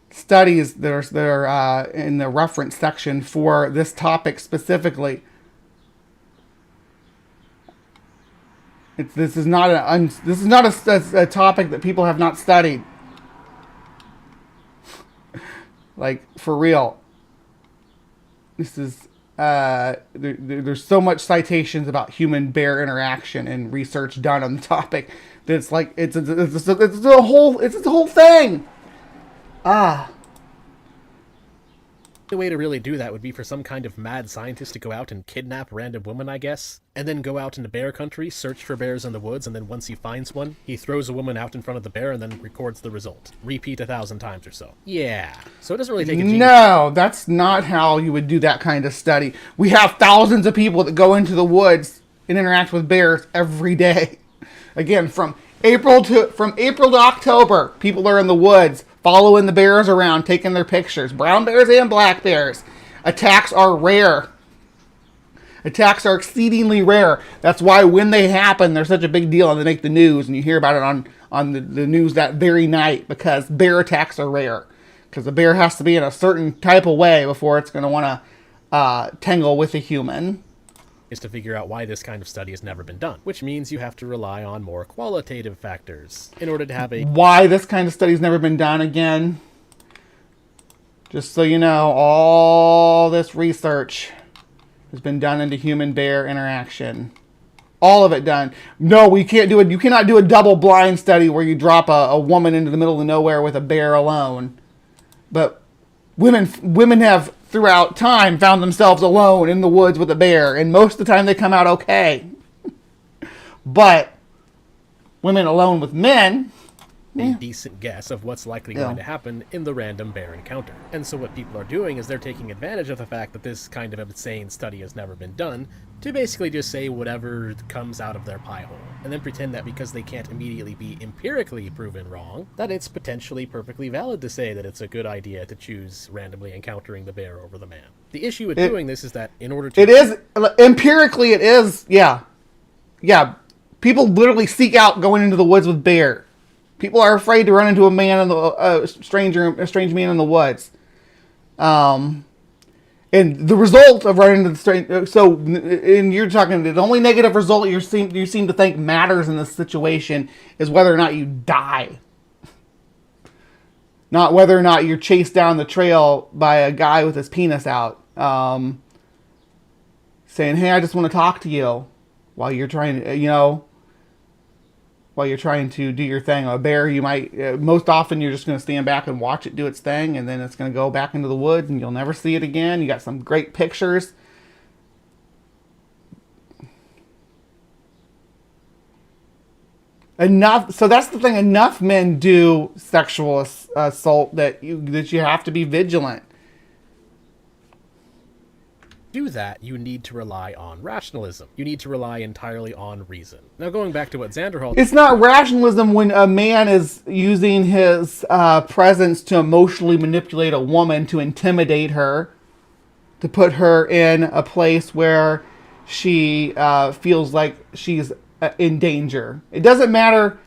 studies that are in the reference section for this topic specifically. This is not a topic that people have not studied. Like, for real. This is there's so much citations about human-bear interaction and research done on the topic that it's like it's a whole thing. The way to really do that would be for some kind of mad scientist to go out and kidnap random women, I guess, and then go out into bear country, search for bears in the woods, and then once he finds one, he throws a woman out in front of the bear and then records the result. Repeat 1,000 times or so. Yeah. So it doesn't really take a genius. No, that's not how you would do that kind of study. We have thousands of people that go into the woods and interact with bears every day. Again, from April to October, people are in the woods following the bears around, taking their pictures. Brown bears and black bears. Attacks are rare. Attacks are exceedingly rare. That's why when they happen, they're such a big deal and they make the news, and you hear about it on the news that very night, because bear attacks are rare. Because the bear has to be in a certain type of way before it's going to want to tangle with a human. Is to figure out why this kind of study has never been done, which means you have to rely on more qualitative factors in order to have a... Why this kind of study has never been done again? Just so you know, all this research has been done into human-bear interaction. All of it done. No, we can't do it. You cannot do a double-blind study where you drop a woman into the middle of nowhere with a bear alone. But women have, throughout time, found themselves alone in the woods with a bear, and most of the time they come out okay. But women alone with men... a decent guess of what's likely going to happen in the random bear encounter. And so what people are doing is they're taking advantage of the fact that this kind of insane study has never been done to basically just say whatever comes out of their pie hole, and then pretend that because they can't immediately be empirically proven wrong, that it's potentially perfectly valid to say that it's a good idea to choose randomly encountering the bear over the man. The issue with doing this is that in order to... It is, empirically it is, yeah. Yeah, people literally seek out going into the woods with bear. People are afraid to run into a man in the strange man in the woods, and the result of running into the strange. So, and you're talking, the only negative result you seem to think matters in this situation is whether or not you die, not whether or not you're chased down the trail by a guy with his penis out, saying, "Hey, I just want to talk to you," while you're trying to, while you're trying to do your thing. A bear, you might, most often you're just going to stand back and watch it do its thing, and then it's going to go back into the woods and you'll never see it again. You got some great pictures. Enough, so that's the thing, enough men do sexual assault that you have to be vigilant. Do that, you need to rely on rationalism. You need to rely entirely on reason. Now, going back to what Xanderhal... It's not rationalism when a man is using his presence to emotionally manipulate a woman, to intimidate her, to put her in a place where she feels like she's in danger. It doesn't matter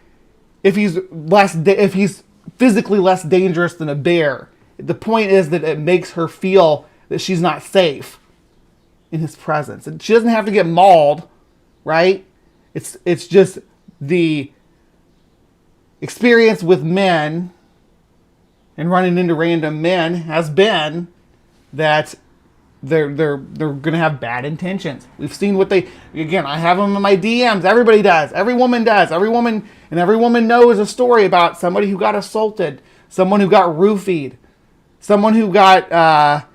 if he's physically less dangerous than a bear. The point is that it makes her feel that she's not safe in his presence. And she doesn't have to get mauled, right? It's just the experience with men and running into random men has been that they're gonna have bad intentions. We've seen what they, again, I have them in my DMs. Everybody does. Every woman does. Every woman knows a story about somebody who got assaulted, someone who got roofied, someone who got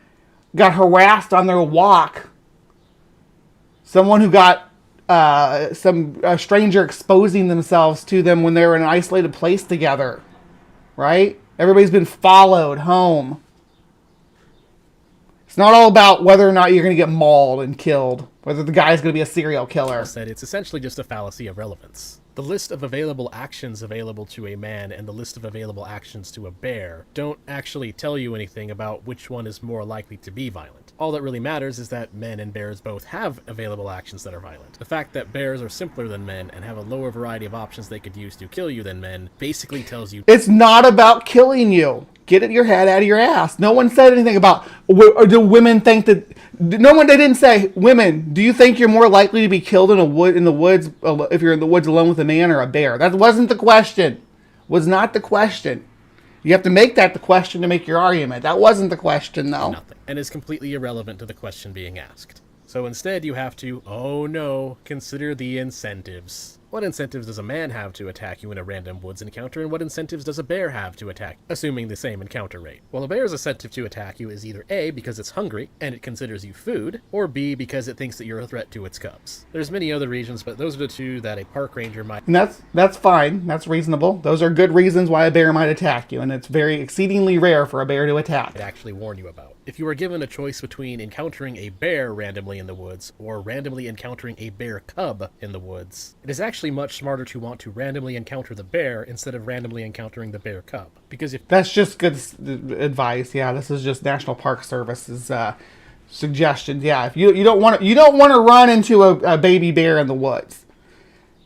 harassed on their walk. Someone who got a stranger exposing themselves to them when they were in an isolated place together, right? Everybody's been followed home. It's not all about whether or not you're going to get mauled and killed, whether the guy's going to be a serial killer. Said it's essentially just a fallacy of relevance. The list of available actions available to a man and the list of available actions to a bear don't actually tell you anything about which one is more likely to be violent. All that really matters is that men and bears both have available actions that are violent. The fact that bears are simpler than men and have a lower variety of options they could use to kill you than men basically tells you... It's not about killing you. Get it your head out of your ass. No one said anything about, or do women think that... They didn't say, women, do you think you're more likely to be killed in the woods if you're in the woods alone with a man or a bear? That wasn't the question. Was not the question. You have to make that the question to make your argument. That wasn't the question, though. Nothing. And is completely irrelevant to the question being asked. So instead you have to, oh no, consider the incentives. What incentives does a man have to attack you in a random woods encounter, and what incentives does a bear have to attack, assuming the same encounter rate? Well, a bear's incentive to attack you is either A, because it's hungry, and it considers you food, or B, because it thinks that you're a threat to its cubs. There's many other reasons, but those are the two that a park ranger might... And that's fine. That's reasonable. Those are good reasons why a bear might attack you, and it's very exceedingly rare for a bear to attack. ...I'd actually warn you about. If you are given a choice between encountering a bear randomly in the woods or randomly encountering a bear cub in the woods, it is actually much smarter to want to randomly encounter the bear instead of randomly encountering the bear cub. Because if that's just good advice, yeah, this is just National Park Service's suggestions. Yeah, if you don't want to run into a baby bear in the woods.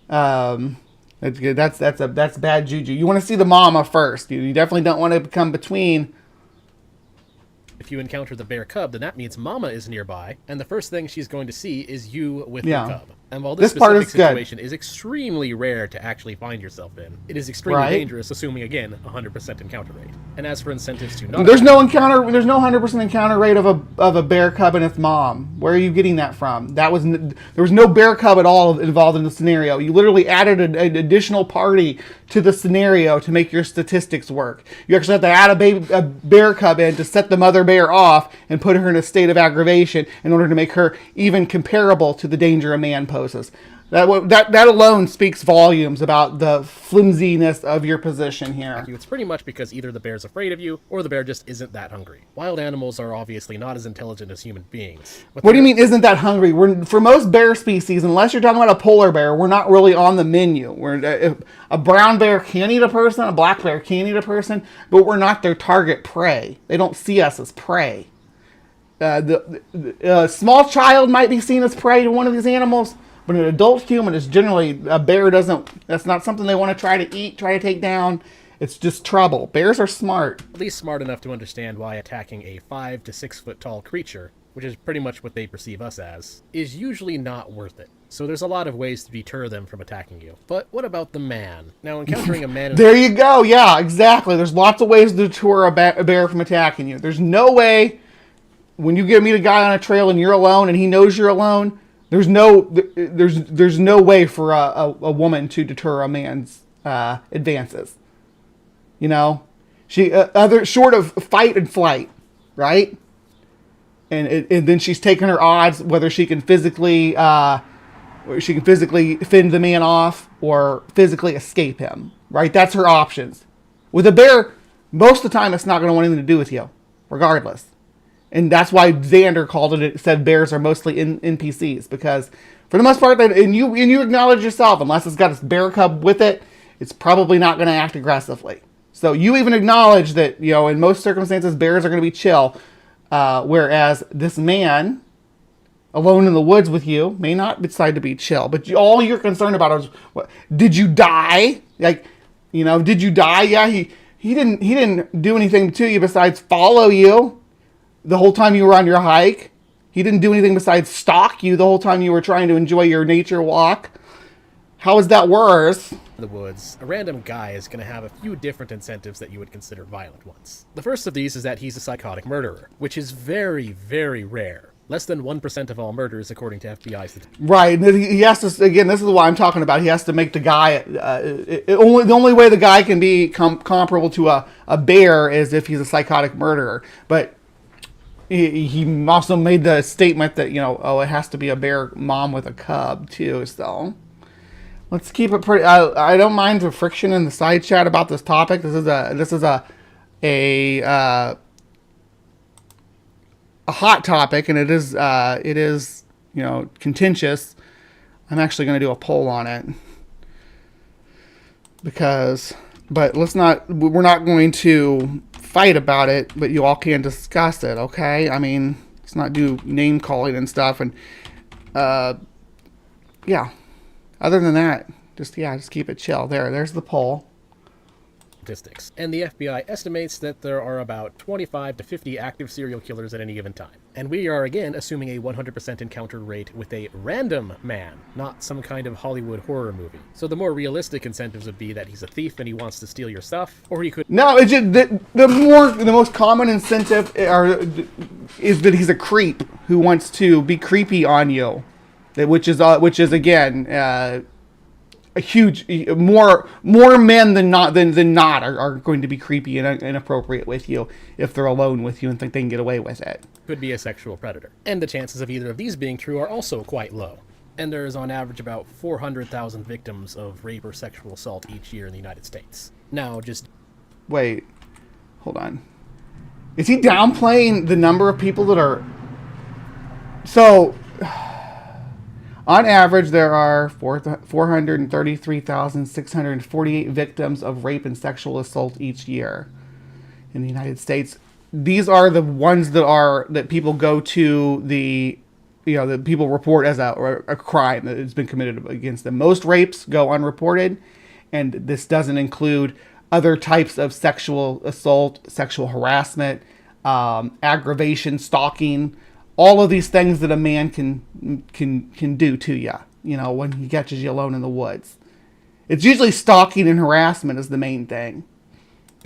That's good. That's bad juju. You want to see the mama first. You definitely don't want to come between. If you encounter the bear cub, then that means Mama is nearby, and the first thing she's going to see is you with the cub. And while this part specific is good. situation is extremely rare to actually find yourself in, it is extremely dangerous, assuming again 100% encounter rate. And as for incentives to not, There's no 100% encounter rate of a bear cub and its mom. Where are you getting that from? There was no bear cub at all involved in the scenario. You literally added an additional party to the scenario to make your statistics work. You actually have to add a bear cub in to set the mother bear off and put her in a state of aggravation in order to make her even comparable to the danger a man poses. That alone speaks volumes about the flimsiness of your position here. it's pretty much because either the bear's afraid of you or the bear just isn't that hungry. Wild animals are obviously not as intelligent as human beings. What do you mean isn't that hungry? For most bear species, unless you're talking about a polar bear, we're not really on the menu. A brown bear can eat a person, a black bear can eat a person, but we're not their target prey. They don't see us as prey. The small child might be seen as prey to one of these animals, but an adult human is generally, a bear that's not something they want to try to take down. It's just trouble. Bears are smart. At least smart enough to understand why attacking a 5 to 6 foot tall creature, which is pretty much what they perceive us as, is usually not worth it. So there's a lot of ways to deter them from attacking you. But what about the man? Now, encountering a man... There you go. Yeah, exactly. There's lots of ways to deter a bear from attacking you. There's no way, when you meet a guy on a trail and you're alone and he knows you're alone, there's no way for a woman to deter a man's advances. You know, short of fight and flight, right? And then she's taking her odds whether she can physically fend the man off or physically escape him, right? That's her options. With a bear, most of the time it's not going to want anything to do with you, regardless. And that's why Xander said bears are mostly NPCs, because for the most part, and you acknowledge yourself, unless it's got its bear cub with it, it's probably not going to act aggressively. So you even acknowledge that, in most circumstances, bears are going to be chill, whereas this man, alone in the woods with you, may not decide to be chill. But all you're concerned about is, did you die? Did you die? Yeah, he didn't do anything to you besides follow you the whole time you were on your hike. He didn't do anything besides stalk you the whole time you were trying to enjoy your nature walk. How is that worse? The woods, a random guy is going to have a few different incentives that you would consider violent ones. The first of these is that he's a psychotic murderer, which is very, very rare. Less than 1% of all murders, according to FBI statistics. Right. He has to, again, this is what I'm talking about. He has to make the guy, the only way the guy can be comparable to a bear is if he's a psychotic murderer. But he also made the statement that, it has to be a bear mom with a cub, too. So let's keep it pretty. I don't mind the friction in the side chat about this topic. This is a hot topic, and it is contentious. I'm actually going to do a poll on it but we're not going to fight about it, but you all can discuss it, okay? I mean, let's not do name calling and stuff, and yeah. Other than that, just keep it chill. There's the poll. Statistics. And the FBI estimates that there are about 25 to 50 active serial killers at any given time. And we are again assuming a 100% encounter rate with a random man, not some kind of Hollywood horror movie. So the more realistic incentives would be that he's a thief and he wants to steal your stuff, or he could... No, it's just the most common incentive is that he's a creep who wants to be creepy on you, which is again a huge more men than not are going to be creepy and inappropriate with you if they're alone with you and think they can get away with it. Could be a sexual predator. And the chances of either of these being true are also quite low. And there's on average about 400,000 victims of rape or sexual assault each year in the United States. Now, just... Wait. Hold on. Is he downplaying the number of people that are... So... On average, there are 433,648 victims of rape and sexual assault each year in the United States. these are the ones that people go to that people report as a crime that has been committed against them. Most rapes go unreported, and this doesn't include other types of sexual assault, sexual harassment, aggravation, stalking, all of these things that a man can do to you, when he catches you alone in the woods. It's usually stalking and harassment is the main thing.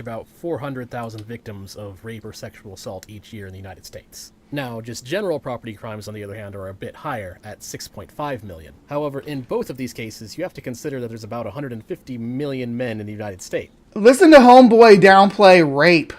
About 400,000 victims of rape or sexual assault each year in the United States. Now, just general property crimes, on the other hand, are a bit higher at 6.5 million. However, in both of these cases, you have to consider that there's about 150 million men in the United States. Listen to Homeboy downplay rape.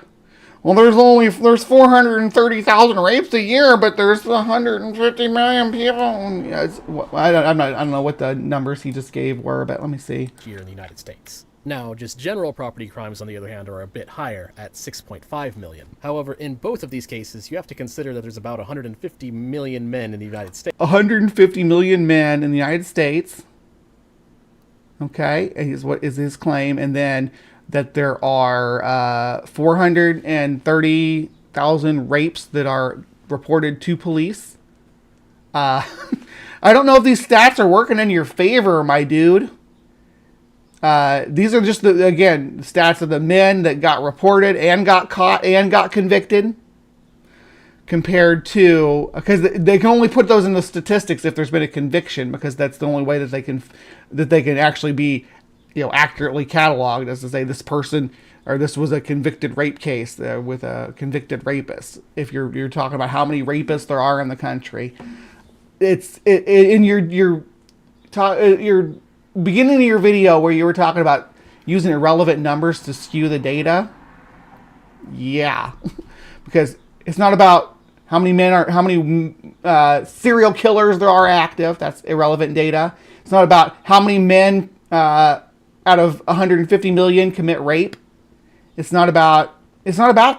Well, there's 430,000 rapes a year, but there's 150 million people. Yeah, I don't know what the numbers he just gave were, but let me see. Here in the United States. Now, just general property crimes, on the other hand, are a bit higher at 6.5 million. However, in both of these cases, you have to consider that there's about 150 million men in the United States. 150 million men in the United States. Okay, is what is his claim, and then that there are 430,000 rapes that are reported to police. I don't know if these stats are working in your favor, my dude. These are just the stats of the men that got reported and got caught and got convicted, compared to, because they can only put those in the statistics if there's been a conviction, because that's the only way that they can actually be accurately cataloged, as to say this person or this was a convicted rape case with a convicted rapist. If you're talking about how many rapists there are in the country, in your beginning of your video where you were talking about using irrelevant numbers to skew the data. Yeah, because it's not about how many serial killers there are active. That's irrelevant data. It's not about how many men out of 150 million commit rape. It's not about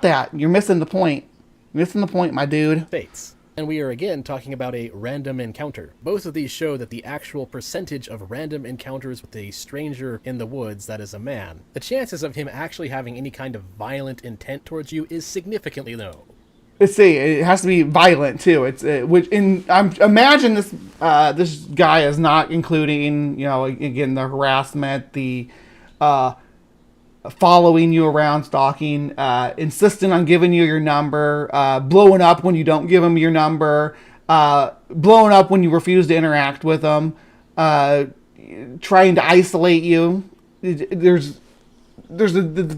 that. You're missing the point. You're missing the point, my dude. States. And we are again talking about a random encounter. Both of these show that the actual percentage of random encounters with a stranger in the woods that is a man, the chances of him actually having any kind of violent intent towards you is significantly low. Let's see, it has to be violent too. Imagine this this guy is not including, again, the harassment, the following you around, stalking, insisting on giving you your number, blowing up when you don't give him your number, blowing up when you refuse to interact with them, trying to isolate you. There's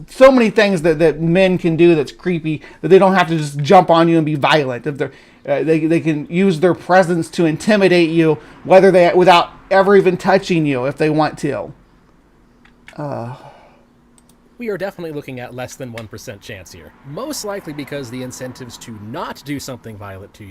so many things that men can do that's creepy, that they don't have to just jump on you and be violent. If they can use their presence to intimidate you, without ever even touching you, if they want to. We are definitely looking at less than 1% chance here. Most likely because the incentives to not do something violent to you